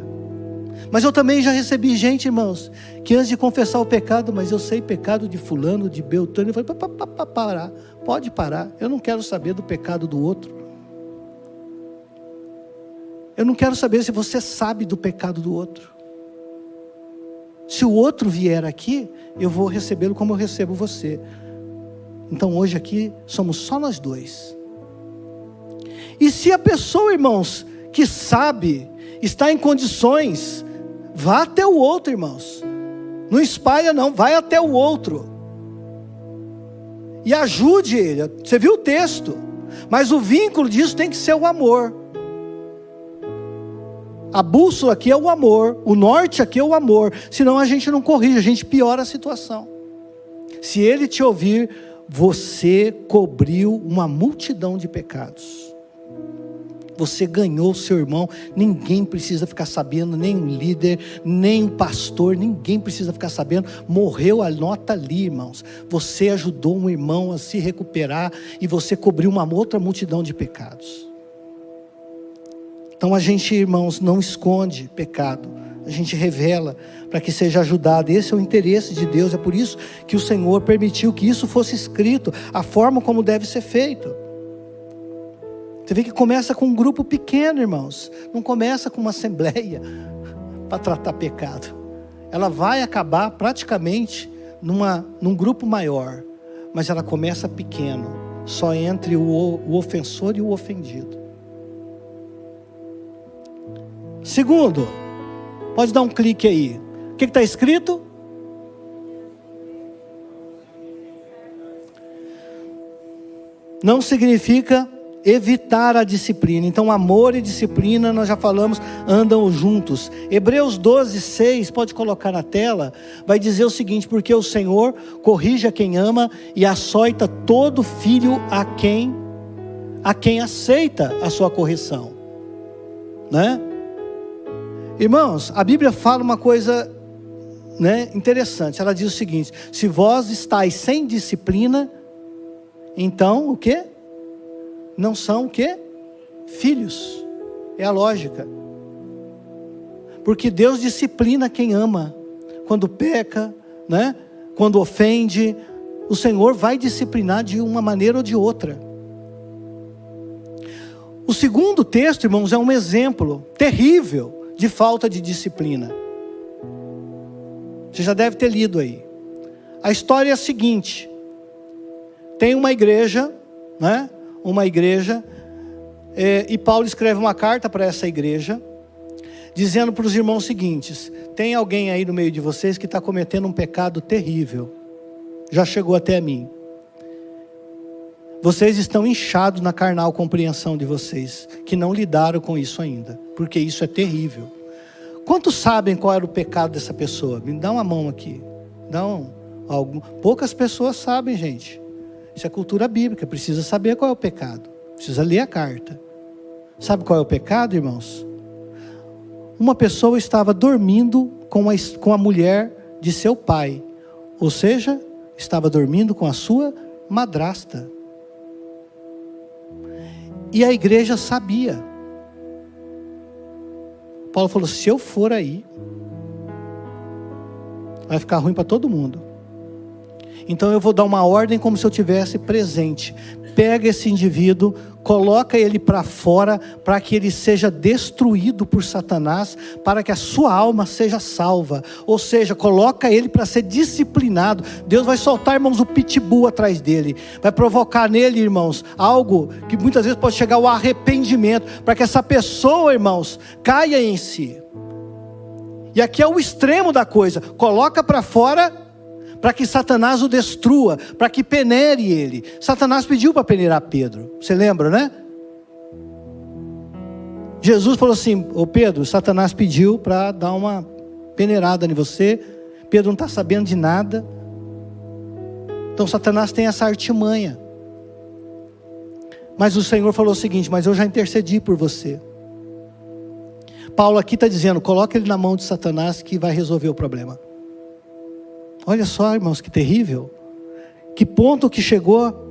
Mas eu também já recebi gente, irmãos, que antes de confessar o pecado, mas eu sei pecado de fulano, de beltrano, eu falei, parar, pode parar, eu não quero saber do pecado do outro. Eu não quero saber se você sabe do pecado do outro. Se o outro vier aqui, eu vou recebê-lo como eu recebo você. Então hoje aqui somos só nós dois. E se a pessoa, irmãos, que sabe, está em condições, Vá até o outro, irmãos. Não espalha não, vai até o outro. E ajude ele. Você viu o texto. Mas o vínculo disso tem que ser o amor. A bússola aqui é o amor. O norte aqui é o amor. Senão a gente não corrige, a gente piora a situação. Se ele te ouvir, você cobriu uma multidão de pecados. Você ganhou o seu irmão. Ninguém precisa ficar sabendo, nem o líder, nem o pastor, ninguém precisa ficar sabendo. Morreu, anota ali, irmãos. Você ajudou um irmão a se recuperar e você cobriu uma outra multidão de pecados. Então a gente, irmãos, não esconde pecado, a gente revela para que seja ajudado. Esse é o interesse de Deus. É por isso que o Senhor permitiu que isso fosse escrito, a forma como deve ser feito. Você vê que começa com um grupo pequeno, irmãos. Não começa com uma assembleia para tratar pecado. Ela vai acabar praticamente num grupo maior. Mas ela começa pequeno. Só entre o ofensor e o ofendido. Segundo, pode dar um clique aí. O que está escrito? Não significa evitar a disciplina. Então amor e disciplina, nós já falamos, andam juntos. Hebreus 12:6, pode colocar na tela, vai dizer o seguinte: porque o Senhor corrige a quem ama e açoita todo filho a quem aceita a sua correção, né? Irmãos, a Bíblia fala uma coisa, né, interessante. Ela diz o seguinte: se vós estáis sem disciplina, então o quê? Não são o quê? Filhos. É a lógica. Porque Deus disciplina quem ama. Quando peca, né? Quando ofende, o Senhor vai disciplinar de uma maneira ou de outra. O segundo texto, irmãos, é um exemplo terrível de falta de disciplina. Você já deve ter lido aí. A história é a seguinte: tem uma igreja, né? Uma igreja, e Paulo escreve uma carta para essa igreja, dizendo para os irmãos seguintes: tem alguém aí no meio de vocês que está cometendo um pecado terrível, já chegou até mim. Vocês estão inchados na carnal compreensão de vocês, que não lidaram com isso ainda, porque isso é terrível. Quantos sabem qual era o pecado dessa pessoa? Me dá uma mão aqui. Poucas pessoas sabem, gente. Isso é cultura bíblica, precisa saber qual é o pecado. Precisa ler a carta. Sabe qual é o pecado, irmãos? Uma pessoa estava dormindo com a mulher de seu pai. Ou seja, estava dormindo com a sua madrasta. E a igreja sabia. Paulo falou: se eu for aí, vai ficar ruim para todo mundo. Então eu vou dar uma ordem como se eu tivesse presente. Pega esse indivíduo, coloca ele para fora, para que ele seja destruído por Satanás, para que a sua alma seja salva. Ou seja, coloca ele para ser disciplinado. Deus vai soltar, irmãos, o pitbull atrás dele. Vai provocar nele, irmãos, algo que muitas vezes pode chegar ao arrependimento, para que essa pessoa, irmãos, caia em si. E aqui é o extremo da coisa. Coloca para fora, para que Satanás o destrua, para que penere ele. Satanás pediu para peneirar Pedro, você lembra, né? Jesus falou assim: ô Pedro, Satanás pediu para dar uma peneirada em você. Pedro não está sabendo de nada. Então Satanás tem essa artimanha. Mas o Senhor falou o seguinte: mas eu já intercedi por você. Paulo aqui está dizendo: coloca ele na mão de Satanás que vai resolver o problema. Olha só, irmãos, que terrível. Que ponto que chegou.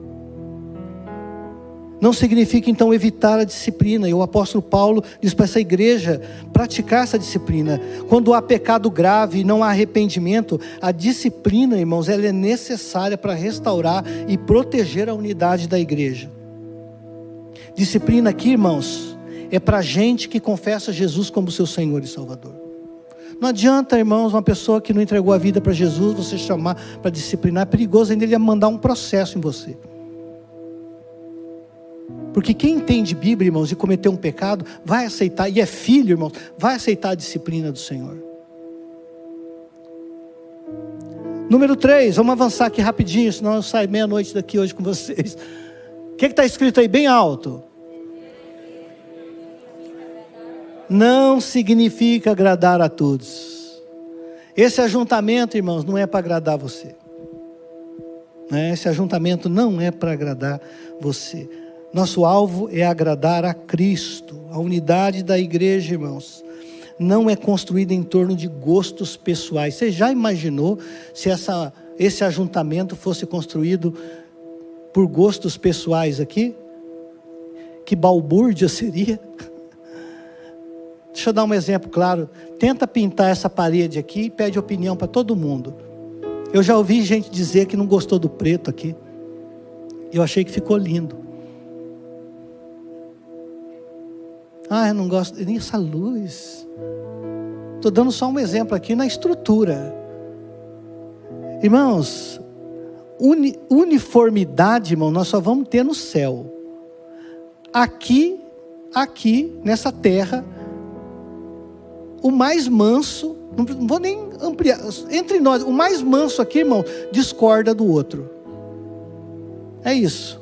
Não significa então evitar a disciplina. E o apóstolo Paulo diz para essa igreja praticar essa disciplina. Quando há pecado grave e não há arrependimento, a disciplina, irmãos, ela é necessária para restaurar e proteger a unidade da igreja. Disciplina aqui, irmãos, é para gente que confessa Jesus como seu Senhor e Salvador. Não adianta, irmãos, uma pessoa que não entregou a vida para Jesus, você chamar para disciplinar. É perigoso ainda ele mandar um processo em você. Porque quem entende Bíblia, irmãos, e cometeu um pecado, vai aceitar, e é filho, irmãos, vai aceitar a disciplina do Senhor. Número 3, vamos avançar aqui rapidinho, senão eu saio meia-noite daqui hoje com vocês. O que está escrito aí bem alto? Não significa agradar a todos. Esse ajuntamento, irmãos, não é para agradar você. Esse ajuntamento não é para agradar você. Nosso alvo é agradar a Cristo. A unidade da igreja, irmãos, não é construída em torno de gostos pessoais. Você já imaginou se esse ajuntamento fosse construído por gostos pessoais aqui? Que balbúrdia seria? Deixa eu dar um exemplo claro. Tenta pintar essa parede aqui e pede opinião para todo mundo. Eu já ouvi gente dizer que não gostou do preto aqui. Eu achei que ficou lindo. Eu não gosto nem essa luz. Estou dando só um exemplo aqui na estrutura. Irmãos, uniformidade, irmão, nós só vamos ter no céu. Aqui, nessa terra, o mais manso, não vou nem ampliar, entre nós, o mais manso aqui, irmão, discorda do outro. É isso.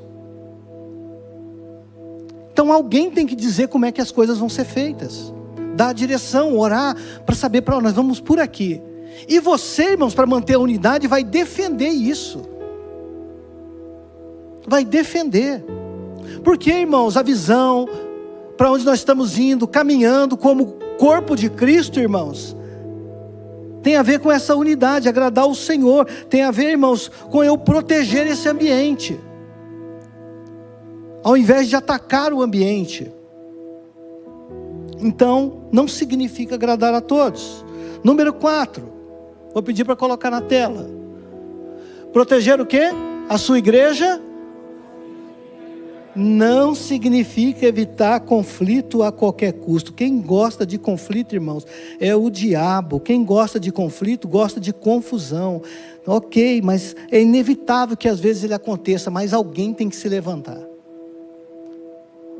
Então alguém tem que dizer como é que as coisas vão ser feitas. Dar a direção, orar, para saber para onde nós vamos por aqui. E você, irmãos, para manter a unidade, vai defender isso. Vai defender. Porque, irmãos, a visão, para onde nós estamos indo, caminhando como corpo de Cristo, irmãos, tem a ver com essa unidade, agradar o Senhor. Tem a ver, irmãos, com eu proteger esse ambiente, ao invés de atacar o ambiente. Então, não significa agradar a todos. Número 4, vou pedir para colocar na tela. Proteger o quê? A sua igreja? Não significa evitar conflito a qualquer custo. Quem gosta de conflito, irmãos, é o diabo. Quem gosta de conflito, gosta de confusão. Ok, mas é inevitável que às vezes ele aconteça, mas alguém tem que se levantar.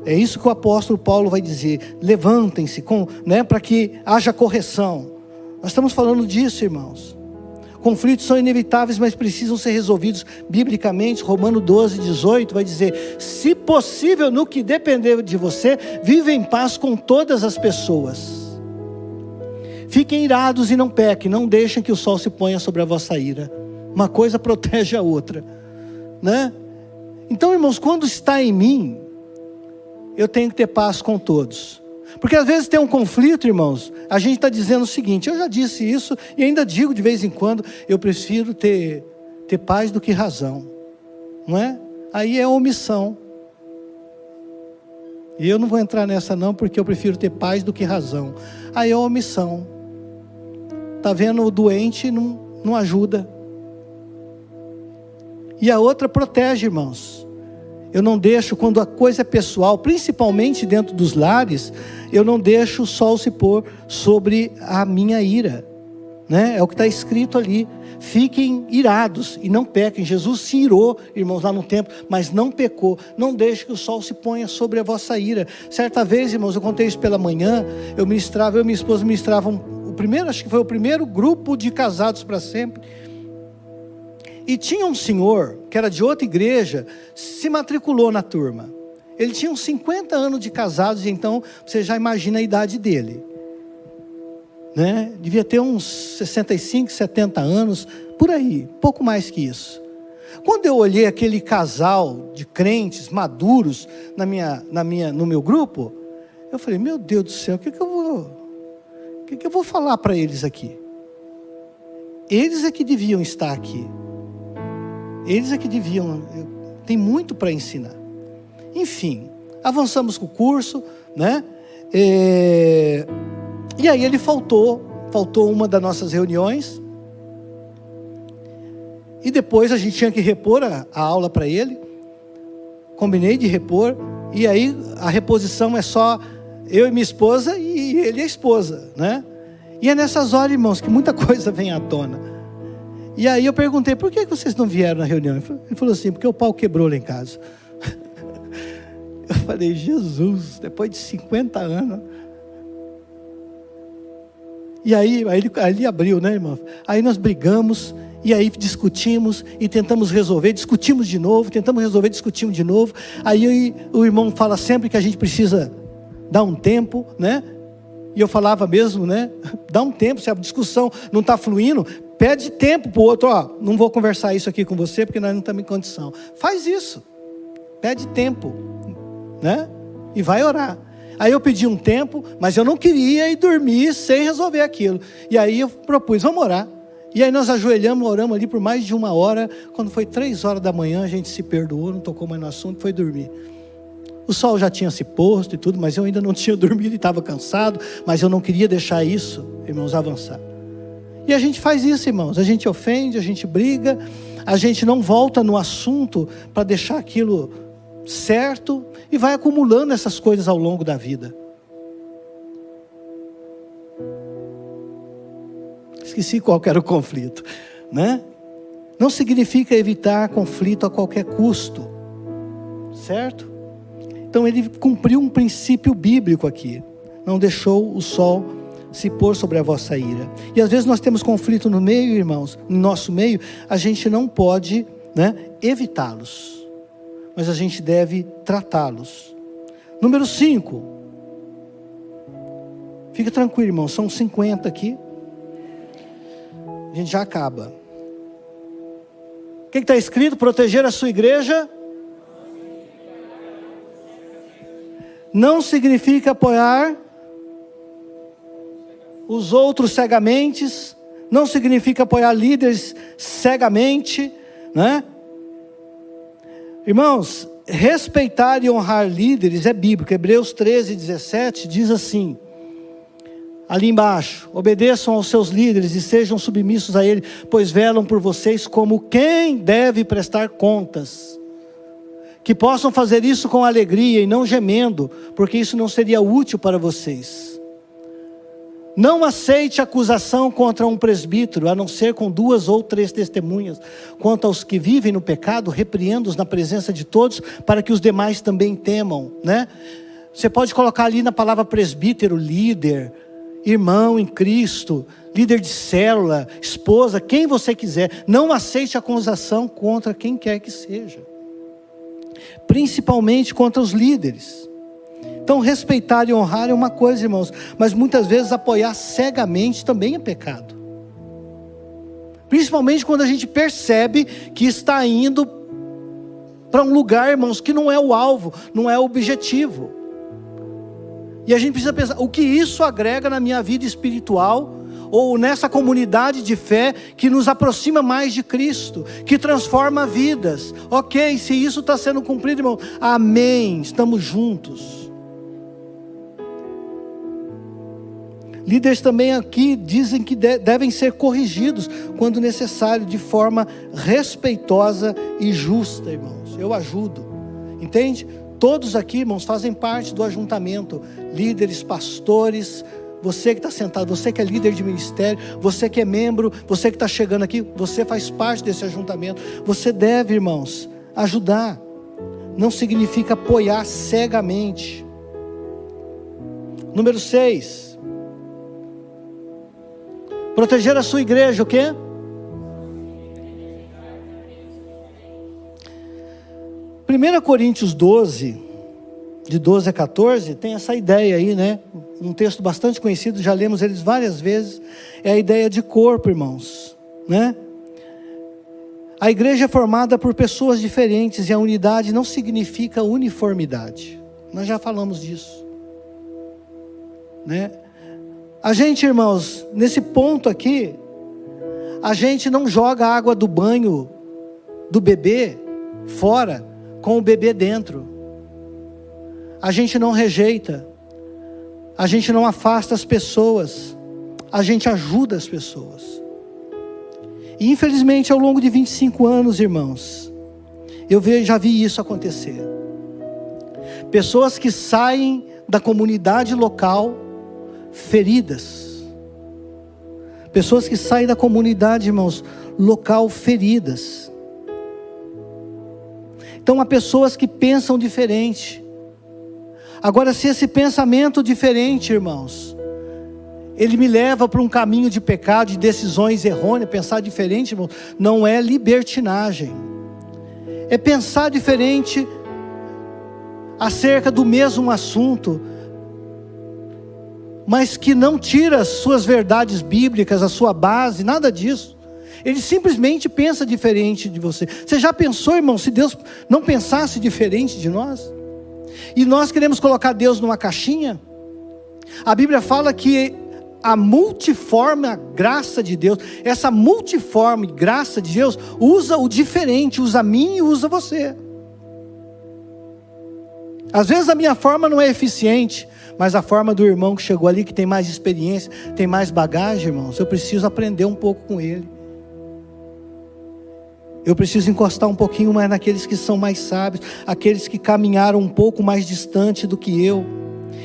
É isso que o apóstolo Paulo vai dizer. Levantem-se, para que haja correção. Nós estamos falando disso, irmãos. Conflitos são inevitáveis, mas precisam ser resolvidos biblicamente. Romanos 12, 18 vai dizer: se possível, no que depender de você, vive em paz com todas as pessoas. Fiquem irados e não pequem, não deixem que o sol se ponha sobre a vossa ira. Uma coisa protege a outra, né? Então, irmãos, quando está em mim, eu tenho que ter paz com todos. Porque às vezes tem um conflito, irmãos, a gente está dizendo o seguinte: eu já disse isso e ainda digo de vez em quando, eu prefiro ter paz do que razão, não é? Aí é omissão. E eu não vou entrar nessa não, porque eu prefiro ter paz do que razão. Aí é omissão. Está vendo o doente, não ajuda. E a outra protege, irmãos. Eu não deixo, quando a coisa é pessoal, principalmente dentro dos lares, eu não deixo o sol se pôr sobre a minha ira, né? É o que está escrito ali: fiquem irados e não pequem. Jesus se irou, irmãos, lá no templo, mas não pecou. Não deixe que o sol se ponha sobre a vossa ira. Certa vez, irmãos, eu contei isso pela manhã, eu e minha esposa ministravam acho que foi o primeiro grupo de casados para sempre. E tinha um senhor, que era de outra igreja, se matriculou na turma. Ele tinha uns 50 anos de casados, então você já imagina a idade dele, né? Devia ter uns 65, 70 anos, por aí, pouco mais que isso. Quando eu olhei aquele casal de crentes maduros no meu grupo, eu falei: meu Deus do céu, o que eu vou falar para eles aqui? Eles é que deviam estar aqui. Eles é que deviam, tem muito para ensinar. Enfim, avançamos com o curso, né? E aí ele faltou uma das nossas reuniões. E depois a gente tinha que repor a aula para ele. Combinei de repor. E aí a reposição é só eu e minha esposa e ele e a esposa, né? E é nessas horas, irmãos, que muita coisa vem à tona. E aí eu perguntei: por que vocês não vieram na reunião? Ele falou assim: porque o pau quebrou lá em casa. Eu falei: Jesus, depois de 50 anos. E aí ele abriu, né, irmão? Aí nós brigamos E aí discutimos e tentamos resolver, discutimos de novo, tentamos resolver, discutimos de novo. Aí o irmão fala sempre que a gente precisa dar um tempo, né? E eu falava mesmo, né? Dá um tempo, se a discussão não está fluindo, pede tempo para o outro. Ó, não vou conversar isso aqui com você porque nós não estamos em condição. Faz isso, pede tempo, né? E vai orar. Aí eu pedi um tempo, mas eu não queria ir dormir sem resolver aquilo. E aí eu propus, vamos orar. E aí nós ajoelhamos, oramos ali por mais de 1 hora. Quando foi 3 horas da manhã, a gente se perdoou, não tocou mais no assunto, foi dormir. O sol já tinha se posto e tudo, mas eu ainda não tinha dormido e estava cansado. Mas eu não queria deixar isso, irmãos, avançar. E a gente faz isso, irmãos. A gente ofende, a gente briga, a gente não volta no assunto para deixar aquilo certo. E vai acumulando essas coisas ao longo da vida. Esqueci qual que era o conflito, né? Não significa evitar conflito a qualquer custo, certo? Então ele cumpriu um princípio bíblico aqui. Não deixou o sol se pôr sobre a vossa ira. E às vezes nós temos conflito no meio, irmãos, no nosso meio, a gente não pode, né, evitá-los, mas a gente deve tratá-los. Número 5. Fica tranquilo, irmão, são 50 aqui. A gente já acaba. O que está escrito? Proteger a sua igreja não significa apoiar os outros cegamente, não significa apoiar líderes cegamente, né? Irmãos, respeitar e honrar líderes é bíblico. Hebreus 13:17 diz assim, ali embaixo: obedeçam aos seus líderes e sejam submissos a ele, pois velam por vocês como quem deve prestar contas. Que possam fazer isso com alegria e não gemendo, porque isso não seria útil para vocês. Não aceite acusação contra um presbítero, a não ser com 2 ou 3 testemunhas. Quanto aos que vivem no pecado, repreenda-os na presença de todos, para que os demais também temam, né? Você pode colocar ali na palavra presbítero, líder, irmão em Cristo, líder de célula, esposa, quem você quiser. Não aceite acusação contra quem quer que seja, principalmente contra os líderes. Então respeitar e honrar é uma coisa, irmãos, mas muitas vezes apoiar cegamente também é pecado. Principalmente quando a gente percebe que está indo para um lugar, irmãos, que não é o alvo, não é o objetivo. E a gente precisa pensar, o que isso agrega na minha vida espiritual, ou nessa comunidade de fé que nos aproxima mais de Cristo, que transforma vidas. Ok, se isso está sendo cumprido, irmão, amém, estamos juntos. Líderes também aqui dizem que devem ser corrigidos quando necessário, de forma respeitosa e justa, irmãos. Eu ajudo, entende? Todos aqui, irmãos, fazem parte do ajuntamento. Líderes, pastores, você que está sentado, você que é líder de ministério, você que é membro, você que está chegando aqui, você faz parte desse ajuntamento. Você deve, irmãos, ajudar. Não significa apoiar cegamente. Número 6. Proteger a sua igreja, o quê? Primeira Coríntios 12, de 12 a 14, tem essa ideia aí, né? Um texto bastante conhecido, já lemos eles várias vezes. É a ideia de corpo, irmãos, né? A igreja é formada por pessoas diferentes e a unidade não significa uniformidade. Nós já falamos disso, né? A gente, irmãos, nesse ponto aqui, a gente não joga a água do banho do bebê fora com o bebê dentro. A gente não rejeita, a gente não afasta as pessoas, a gente ajuda as pessoas. E infelizmente ao longo de 25 anos, irmãos, eu já vi isso acontecer. Pessoas que saem da comunidade local feridas. Pessoas que saem da comunidade, irmãos, local feridas. Então há pessoas que pensam diferente. Agora, se esse pensamento diferente, irmãos, ele me leva para um caminho de pecado, de decisões errôneas. Pensar diferente, irmão, não é libertinagem. É pensar diferente acerca do mesmo assunto, mas que não tira as suas verdades bíblicas, a sua base, nada disso. Ele simplesmente pensa diferente de você. Você já pensou, irmão, se Deus não pensasse diferente de nós? E nós queremos colocar Deus numa caixinha? A Bíblia fala que a multiforme graça de Deus, essa multiforme graça de Deus, usa o diferente, usa a mim e usa você. Às vezes a minha forma não é eficiente, mas a forma do irmão que chegou ali, que tem mais experiência, tem mais bagagem, irmãos, eu preciso aprender um pouco com ele. Eu preciso encostar um pouquinho mais naqueles que são mais sábios, aqueles que caminharam um pouco mais distante do que eu.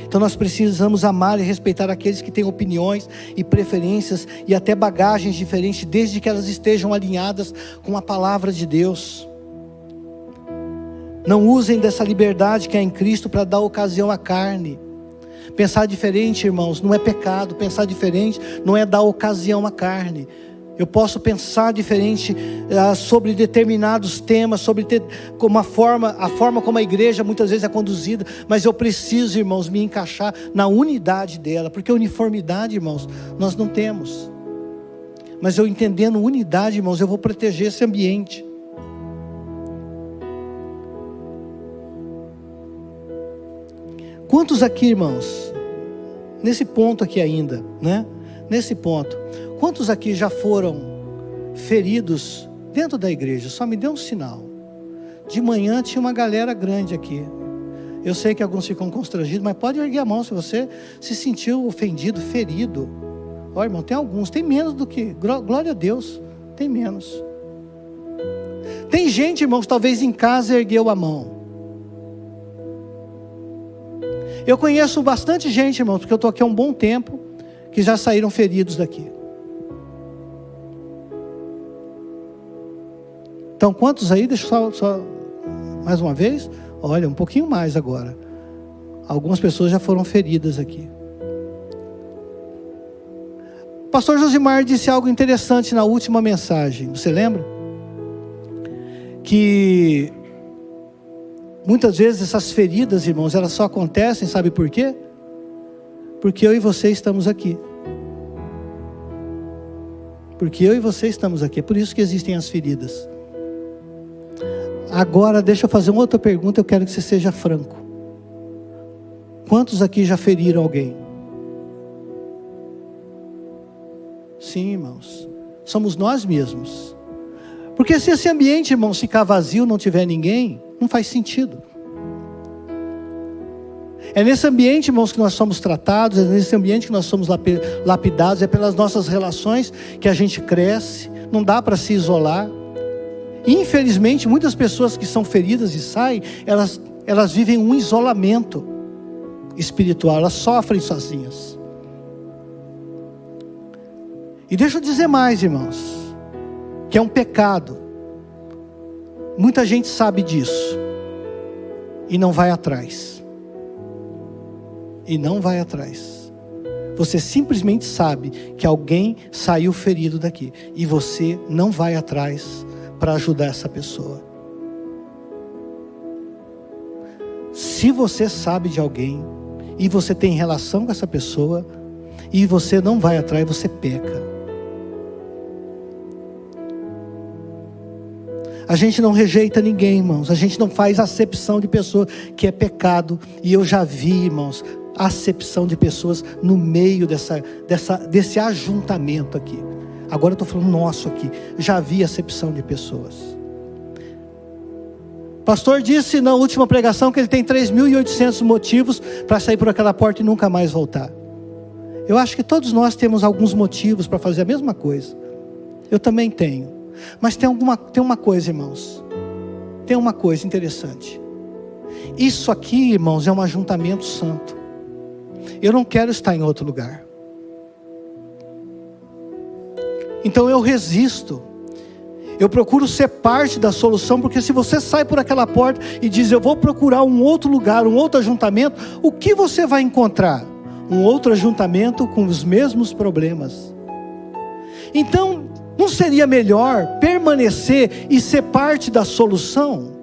Então nós precisamos amar e respeitar aqueles que têm opiniões e preferências e até bagagens diferentes, desde que elas estejam alinhadas com a palavra de Deus. Não usem dessa liberdade que é em Cristo para dar ocasião à carne. Pensar diferente, irmãos, não é pecado. Pensar diferente não é dar ocasião à carne. Eu posso pensar diferente sobre determinados temas, sobre a forma como a igreja muitas vezes é conduzida, mas eu preciso, irmãos, me encaixar na unidade dela, porque uniformidade, irmãos, nós não temos. Mas eu entendendo unidade, irmãos, eu vou proteger esse ambiente. Quantos aqui, irmãos, nesse ponto aqui ainda, né? Nesse ponto, quantos aqui já foram feridos dentro da igreja? Só me dê um sinal. De manhã tinha uma galera grande aqui. Eu sei que alguns ficam constrangidos, mas pode erguer a mão se você se sentiu ofendido, ferido. Ó, irmão, tem alguns, tem menos do que, glória a Deus, tem menos. Tem gente, irmãos, talvez em casa ergueu a mão. Eu conheço bastante gente, irmãos, porque eu estou aqui há um bom tempo, que já saíram feridos daqui. Então, quantos aí? Deixa eu só mais uma vez. Olha, um pouquinho mais agora. Algumas pessoas já foram feridas aqui. O pastor Josimar disse algo interessante na última mensagem. Você lembra? Que muitas vezes essas feridas, irmãos, elas só acontecem, sabe por quê? Porque eu e você estamos aqui. Porque eu e você estamos aqui. É por isso que existem as feridas. Agora, deixa eu fazer uma outra pergunta. Eu quero que você seja franco. Quantos aqui já feriram alguém? Sim, irmãos. Somos nós mesmos. Porque se esse ambiente, irmãos, ficar vazio, não tiver ninguém, não faz sentido. É nesse ambiente, irmãos, que nós somos tratados, é nesse ambiente que nós somos lapidados, é pelas nossas relações que a gente cresce, não dá para se isolar. Infelizmente, muitas pessoas que são feridas e saem, elas vivem um isolamento espiritual, elas sofrem sozinhas. E deixa eu dizer mais, irmãos, que é um pecado. Muita gente sabe disso e não vai atrás. E não vai atrás. Você simplesmente sabe que alguém saiu ferido daqui e você não vai atrás para ajudar essa pessoa. Se você sabe de alguém e você tem relação com essa pessoa e você não vai atrás, você peca. A gente não rejeita ninguém, irmãos. A gente não faz acepção de pessoa, que é pecado. E eu já vi, irmãos, acepção de pessoas no meio desse ajuntamento aqui. Agora eu estou falando nosso aqui. Já vi acepção de pessoas. O pastor disse na última pregação que ele tem 3.800 motivos para sair por aquela porta e nunca mais voltar. Eu acho que todos nós temos alguns motivos para fazer a mesma coisa. Eu também tenho. Mas tem uma coisa, irmãos. Tem uma coisa interessante. Isso aqui, irmãos, é um ajuntamento santo. Eu não quero estar em outro lugar. Então eu resisto. Eu procuro ser parte da solução, porque se você sai por aquela porta e diz, eu vou procurar um outro lugar, um outro ajuntamento, o que você vai encontrar? um outro ajuntamento com os mesmos problemas. Então, não seria melhor permanecer e ser parte da solução?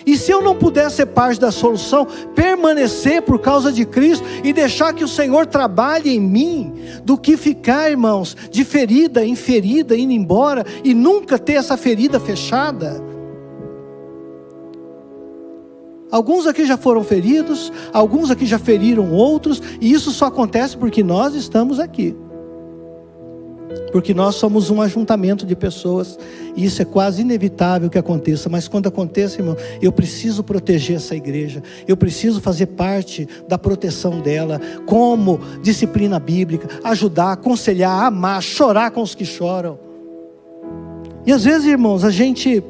E se eu não puder ser parte da solução, permanecer por causa de Cristo e deixar que o Senhor trabalhe em mim, do que ficar, irmãos, de ferida em ferida, indo embora e nunca ter essa ferida fechada? Alguns aqui já foram feridos, alguns aqui já feriram outros, e isso só acontece porque nós estamos aqui. Porque nós somos um ajuntamento de pessoas, e isso é quase inevitável que aconteça. Mas quando aconteça, irmão, eu preciso proteger essa igreja, eu preciso fazer parte da proteção dela, como disciplina bíblica, ajudar, aconselhar, amar, chorar com os que choram. E às vezes, irmãos, a gente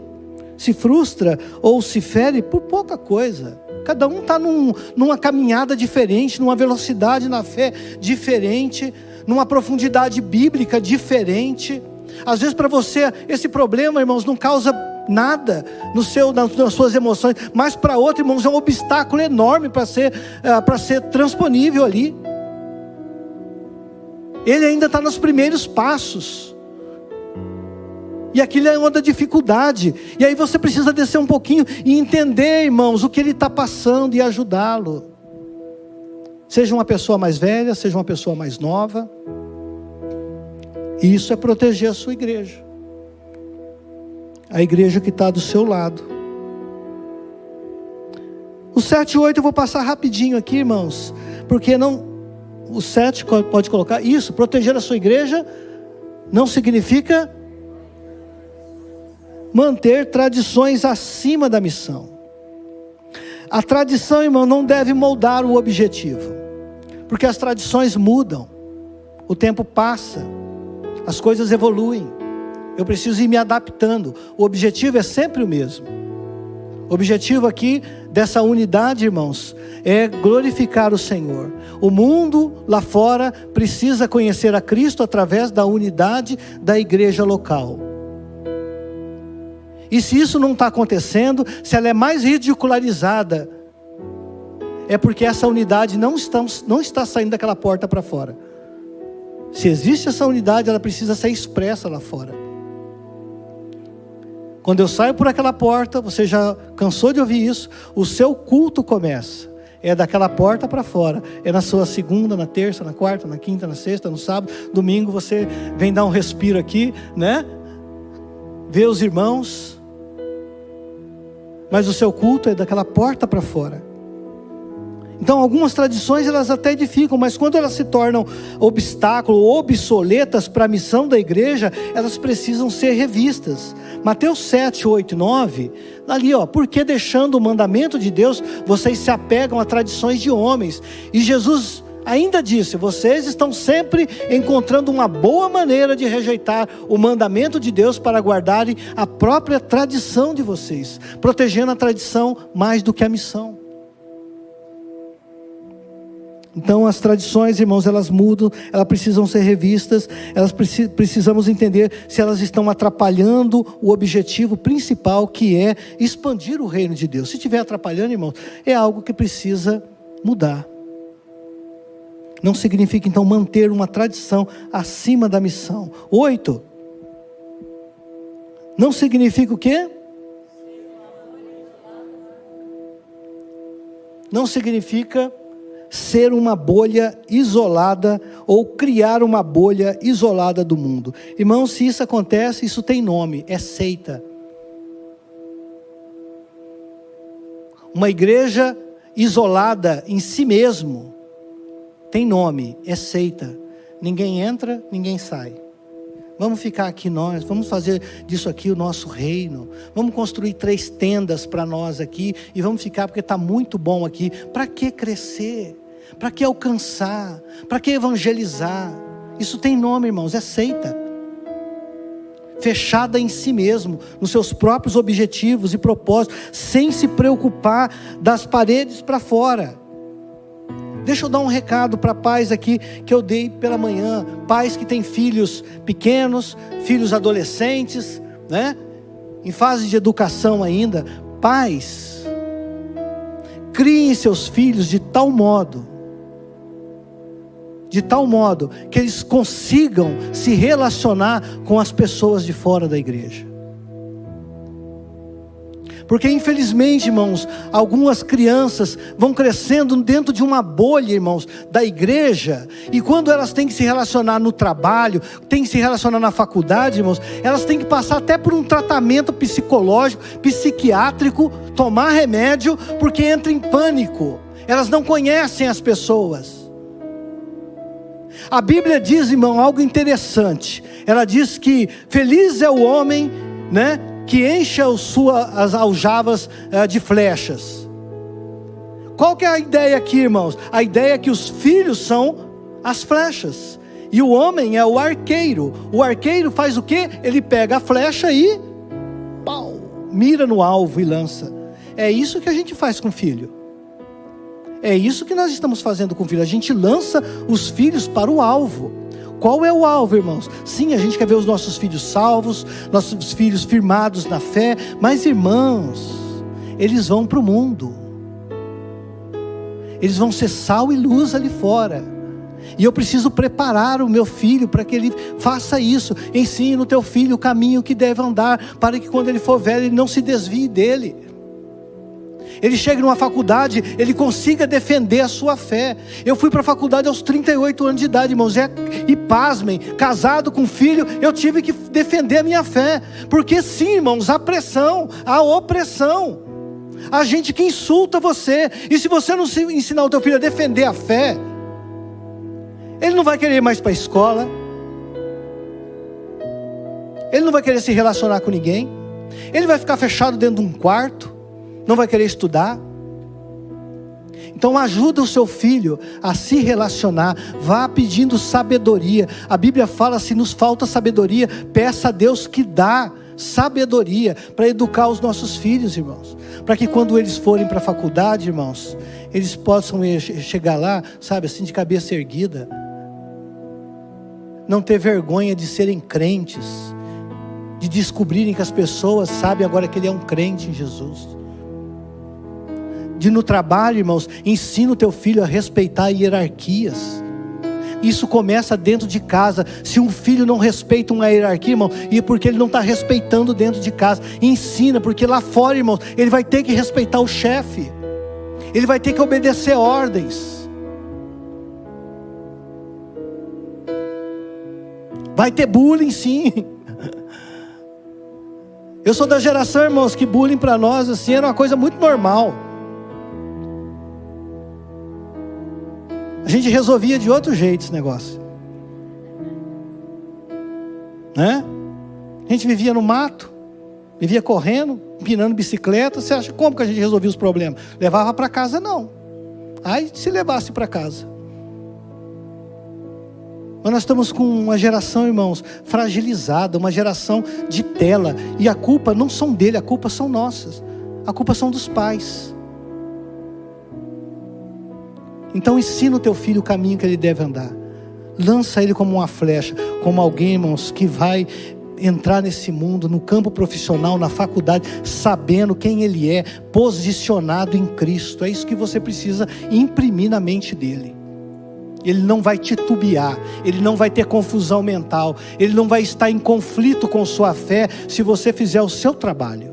se frustra ou se fere por pouca coisa. Cada um está numa caminhada diferente, numa velocidade na fé diferente, numa profundidade bíblica diferente. Às vezes para você esse problema, irmãos, não causa nada nas suas emoções, mas para outro, irmãos, é um obstáculo enorme para ser transponível ali. Ele ainda está nos primeiros passos, e aquilo é uma da dificuldade, e aí você precisa descer um pouquinho e entender, irmãos, o que ele está passando e ajudá-lo. Seja uma pessoa mais velha, seja uma pessoa mais nova. Isso é proteger a sua igreja. A igreja que está do seu lado. O 7 e 8 eu vou passar rapidinho aqui, irmãos. Porque não... O 7 pode colocar isso. Proteger a sua igreja não significa manter tradições acima da missão. A tradição, irmão, não deve moldar o objetivo. Porque as tradições mudam, o tempo passa, as coisas evoluem, eu preciso ir me adaptando. O objetivo é sempre o mesmo. O objetivo aqui dessa unidade, irmãos, é glorificar o Senhor. O mundo lá fora precisa conhecer a Cristo através da unidade da igreja local. E se isso não está acontecendo, se ela é mais ridicularizada, é porque essa unidade não está saindo daquela porta para fora. Se existe essa unidade, ela precisa ser expressa lá fora. Quando eu saio por aquela porta, você já cansou de ouvir isso, o seu culto começa. É daquela porta para fora. É na sua segunda, na terça, na quarta, na quinta, na sexta, no sábado, domingo, você vem dar um respiro aqui, né? Vê os irmãos. Mas o seu culto é daquela porta para fora. Então algumas tradições elas até edificam, mas quando elas se tornam obstáculo, obsoletas para a missão da igreja, elas precisam ser revistas. Mateus 7, 8 e 9, ali porque deixando o mandamento de Deus, vocês se apegam a tradições de homens. E Jesus ainda disse, vocês estão sempre encontrando uma boa maneira de rejeitar o mandamento de Deus para guardarem a própria tradição de vocês, protegendo a tradição mais do que a missão. Então as tradições, irmãos, elas mudam, elas precisam ser revistas, precisamos entender se elas estão atrapalhando o objetivo principal, que é expandir o reino de Deus. Se estiver atrapalhando, irmãos, é algo que precisa mudar. Não significa então manter uma tradição acima da missão. 8. Não significa o quê? Não significa ser uma bolha isolada ou criar uma bolha isolada do mundo. Irmãos, se isso acontece, isso tem nome, é seita. Uma igreja isolada em si mesmo tem nome, é seita. Ninguém entra, ninguém sai. Vamos ficar aqui nós, vamos fazer disso aqui o nosso reino. Vamos construir 3 tendas para nós aqui e vamos ficar porque está muito bom aqui. Para que crescer? Para que alcançar? Para que evangelizar? Isso tem nome, irmãos, é seita. Fechada em si mesmo, nos seus próprios objetivos e propósitos, sem se preocupar das paredes para fora. Deixa eu dar um recado para pais aqui, que eu dei pela manhã. Pais que têm filhos pequenos, filhos adolescentes, né? Em fase de educação ainda. Pais, criem seus filhos de tal modo que eles consigam se relacionar com as pessoas de fora da igreja. Porque infelizmente, irmãos, algumas crianças vão crescendo dentro de uma bolha, irmãos, da igreja, e quando elas têm que se relacionar no trabalho, têm que se relacionar na faculdade, irmãos, elas têm que passar até por um tratamento psicológico, psiquiátrico, tomar remédio, porque entra em pânico. Elas não conhecem as pessoas. A Bíblia diz, irmão, algo interessante. Ela diz que feliz é o homem, né, que enche as aljavas de flechas. Qual que é a ideia aqui, irmãos? A ideia é que os filhos são as flechas, e o homem é o arqueiro. O arqueiro faz o quê? Ele pega a flecha e pau, mira no alvo e lança. É isso que a gente faz com o filho. É isso que nós estamos fazendo com o filho. A gente lança os filhos para o alvo. Qual é o alvo, irmãos? Sim, a gente quer ver os nossos filhos salvos, nossos filhos firmados na fé. Mas, irmãos, eles vão para o mundo. Eles vão ser sal e luz ali fora. E eu preciso preparar o meu filho para que ele faça isso. Ensine o teu filho o caminho que deve andar, para que quando ele for velho, ele não se desvie dele. Ele chega numa faculdade, ele consiga defender a sua fé. Eu fui para a faculdade aos 38 anos de idade, irmãos, e pasmem, casado com filho, eu tive que defender a minha fé. Porque sim, irmãos, a pressão, a opressão, a gente que insulta você. E se você não ensinar o teu filho a defender a fé, ele não vai querer ir mais para a escola, ele não vai querer se relacionar com ninguém, ele vai ficar fechado dentro de um quarto, não vai querer estudar. Então ajuda o seu filho a se relacionar, vá pedindo sabedoria. A Bíblia fala, se nos falta sabedoria, peça a Deus que dá sabedoria para educar os nossos filhos, irmãos, para que quando eles forem para a faculdade, irmãos, eles possam chegar lá, sabe, assim, de cabeça erguida, não ter vergonha de serem crentes, de descobrirem que as pessoas sabem agora que ele é um crente em Jesus. De no trabalho, irmãos, ensina o teu filho a respeitar hierarquias. Isso começa dentro de casa. Se um filho não respeita uma hierarquia, irmão, e porque ele não está respeitando dentro de casa, ensina, porque lá fora, irmãos, ele vai ter que respeitar o chefe, ele vai ter que obedecer ordens, vai ter bullying, sim. Eu sou da geração, irmãos, que bullying para nós assim era uma coisa muito normal. A gente resolvia de outro jeito esse negócio, né? A gente vivia no mato, vivia correndo, empinando bicicleta. Você acha como que a gente resolvia os problemas? Levava para casa? Não. Aí se levasse para casa. Mas nós estamos com uma geração, irmãos, fragilizada, uma geração de tela. E a culpa não são dele, a culpa são nossas. A culpa são dos pais. Então ensina o teu filho o caminho que ele deve andar. Lança ele como uma flecha, como alguém, irmãos, que vai entrar nesse mundo, no campo profissional, na faculdade, sabendo quem ele é, posicionado em Cristo. É isso que você precisa imprimir na mente dele. Ele não vai titubear, ele não vai ter confusão mental, ele não vai estar em conflito com sua fé, se você fizer o seu trabalho.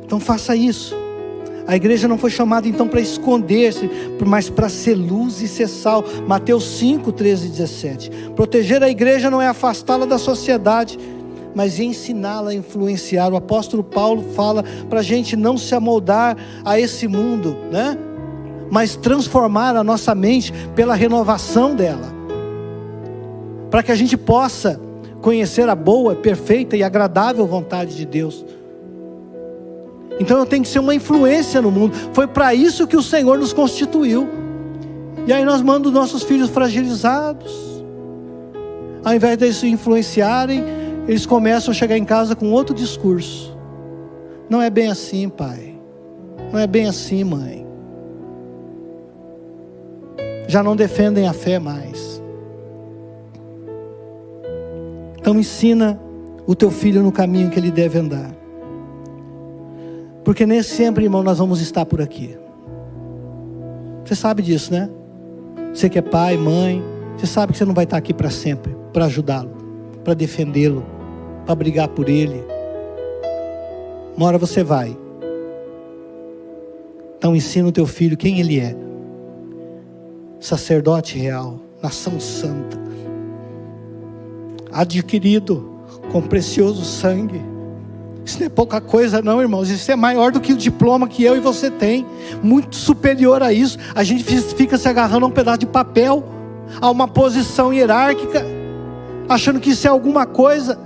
Então faça isso. A igreja não foi chamada então para esconder-se, mas para ser luz e ser sal. Mateus 5, 13 e 17. Proteger a igreja não é afastá-la da sociedade, mas ensiná-la a influenciar. O apóstolo Paulo fala para a gente não se amoldar a esse mundo, né? Mas transformar a nossa mente pela renovação dela, para que a gente possa conhecer a boa, perfeita e agradável vontade de Deus. Então eu tenho que ser uma influência no mundo. Foi para isso que o Senhor nos constituiu. E aí nós mandamos nossos filhos fragilizados. Ao invés de se influenciarem, eles começam a chegar em casa com outro discurso. Não é bem assim, pai. Não é bem assim, mãe. Já não defendem a fé mais. Então ensina o teu filho no caminho que ele deve andar. Porque nem sempre, irmão, nós vamos estar por aqui. Você sabe disso, né? Você que é pai, mãe, você sabe que você não vai estar aqui para sempre, para ajudá-lo, para defendê-lo, para brigar por ele. Uma hora você vai. Então ensina o teu filho quem ele é. Sacerdote real, nação santa, adquirido com precioso sangue. Isso não é pouca coisa não, irmãos. Isso é maior do que o diploma que eu e você tem. Muito superior a isso. A gente fica se agarrando a um pedaço de papel, a uma posição hierárquica, achando que isso é alguma coisa.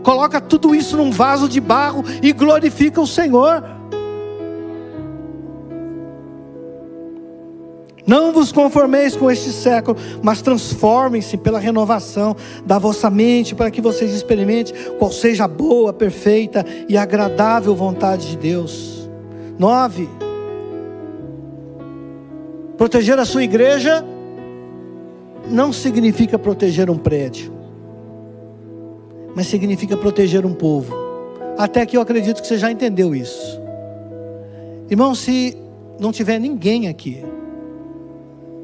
Coloca tudo isso num vaso de barro e glorifica o Senhor. Não vos conformeis com este século, mas transformem-se pela renovação da vossa mente, para que vocês experimentem qual seja a boa, perfeita e agradável vontade de Deus. 9. Proteger a sua igreja não significa proteger um prédio, mas significa proteger um povo. Até que eu acredito que você já entendeu isso. Irmão, se não tiver ninguém aqui,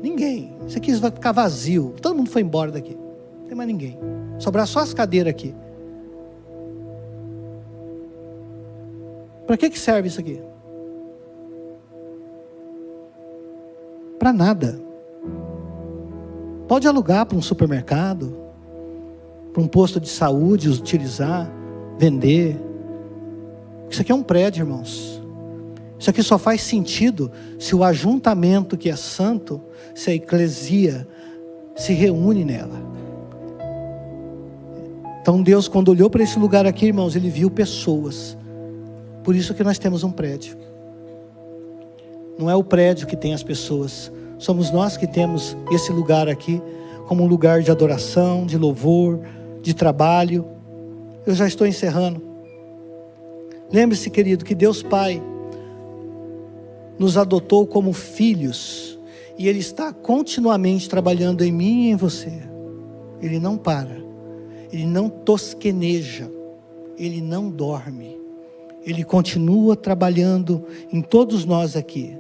ninguém, isso aqui vai ficar vazio, todo mundo foi embora daqui, não tem mais ninguém, sobrar só as cadeiras aqui. Para que serve isso aqui? Para nada. Pode alugar para um supermercado, para um posto de saúde, utilizar, vender. Isso aqui é um prédio, irmãos. Isso aqui só faz sentido se o ajuntamento que é santo, se a eclesia se reúne nela. Então Deus, quando olhou para esse lugar aqui, irmãos, Ele viu pessoas. Por isso que nós temos um prédio. Não é o prédio que tem as pessoas, somos nós que temos esse lugar aqui como um lugar de adoração, de louvor, de trabalho. Eu já estou encerrando. Lembre-se, querido, que Deus Pai nos adotou como filhos, e Ele está continuamente trabalhando em mim e em você. Ele não para, Ele não tosqueneja, Ele não dorme, Ele continua trabalhando em todos nós aqui.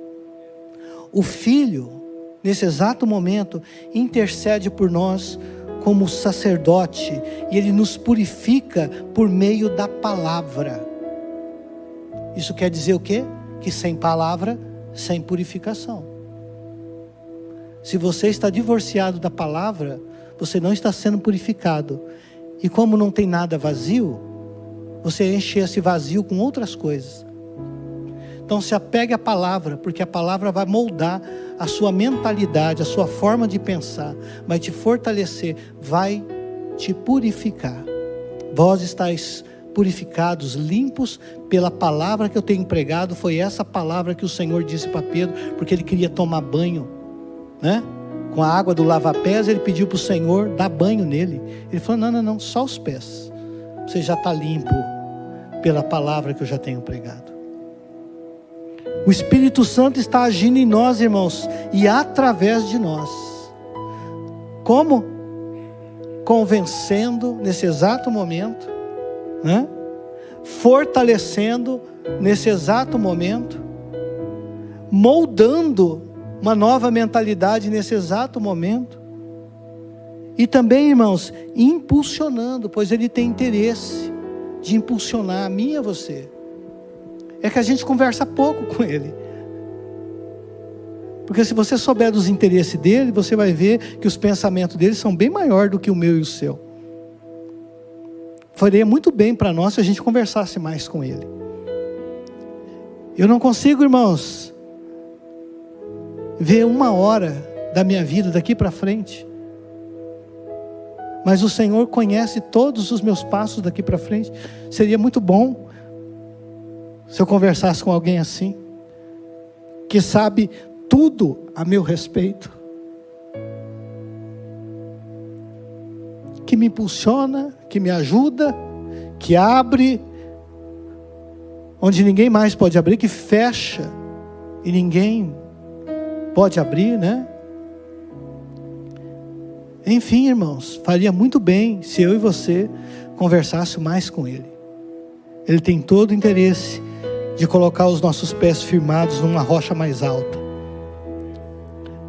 O Filho, nesse exato momento, intercede por nós como sacerdote, e Ele nos purifica por meio da palavra. Isso quer dizer o quê? Que sem palavra, sem purificação. Se você está divorciado da palavra, você não está sendo purificado. E como não tem nada vazio, você enche esse vazio com outras coisas. Então se apegue à palavra, porque a palavra vai moldar a sua mentalidade, a sua forma de pensar, vai te fortalecer, vai te purificar. Vós estáis purificados, limpos pela palavra que eu tenho pregado. Foi essa palavra que o Senhor disse para Pedro, porque ele queria tomar banho, né? Com a água do lava-pés, ele pediu para o Senhor dar banho nele. Ele falou, não, só os pés. Você já está limpo pela palavra que eu já tenho pregado. O Espírito Santo está agindo em nós, irmãos, e através de nós. Como? Convencendo nesse exato momento, né? Fortalecendo nesse exato momento, moldando uma nova mentalidade nesse exato momento, e também, irmãos, impulsionando, pois Ele tem interesse de impulsionar a mim e a você. É que a gente conversa pouco com Ele, porque se você souber dos interesses dele, você vai ver que os pensamentos dele são bem maiores do que o meu e o seu. Faria muito bem para nós se a gente conversasse mais com Ele. Eu não consigo, irmãos, ver uma hora da minha vida daqui para frente, mas o Senhor conhece todos os meus passos daqui para frente. Seria muito bom se eu conversasse com alguém assim, que sabe tudo a meu respeito, que me impulsiona, que me ajuda, que abre onde ninguém mais pode abrir, que fecha e ninguém pode abrir, né? Enfim, irmãos, faria muito bem se eu e você conversássemos mais com Ele. Ele tem todo o interesse de colocar os nossos pés firmados numa rocha mais alta.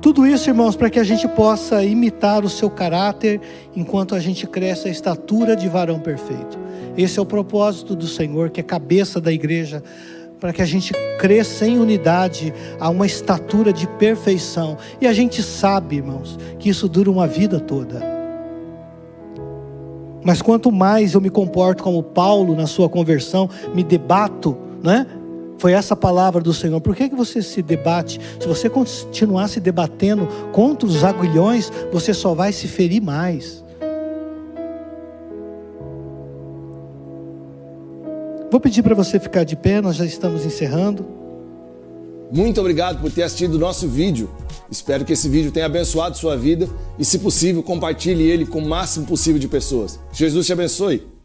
Tudo isso, irmãos, para que a gente possa imitar o seu caráter enquanto a gente cresce a estatura de varão perfeito. Esse é o propósito do Senhor, que é cabeça da igreja, para que a gente cresça em unidade a uma estatura de perfeição. E a gente sabe, irmãos, que isso dura uma vida toda. Mas quanto mais eu me comporto como Paulo na sua conversão, me debato, né? Foi essa palavra do Senhor. Por que você se debate? Se você continuar se debatendo contra os aguilhões, você só vai se ferir mais. Vou pedir para você ficar de pé, nós já estamos encerrando. Muito obrigado por ter assistido o nosso vídeo. Espero que esse vídeo tenha abençoado sua vida e, se possível, compartilhe ele com o máximo possível de pessoas. Jesus te abençoe.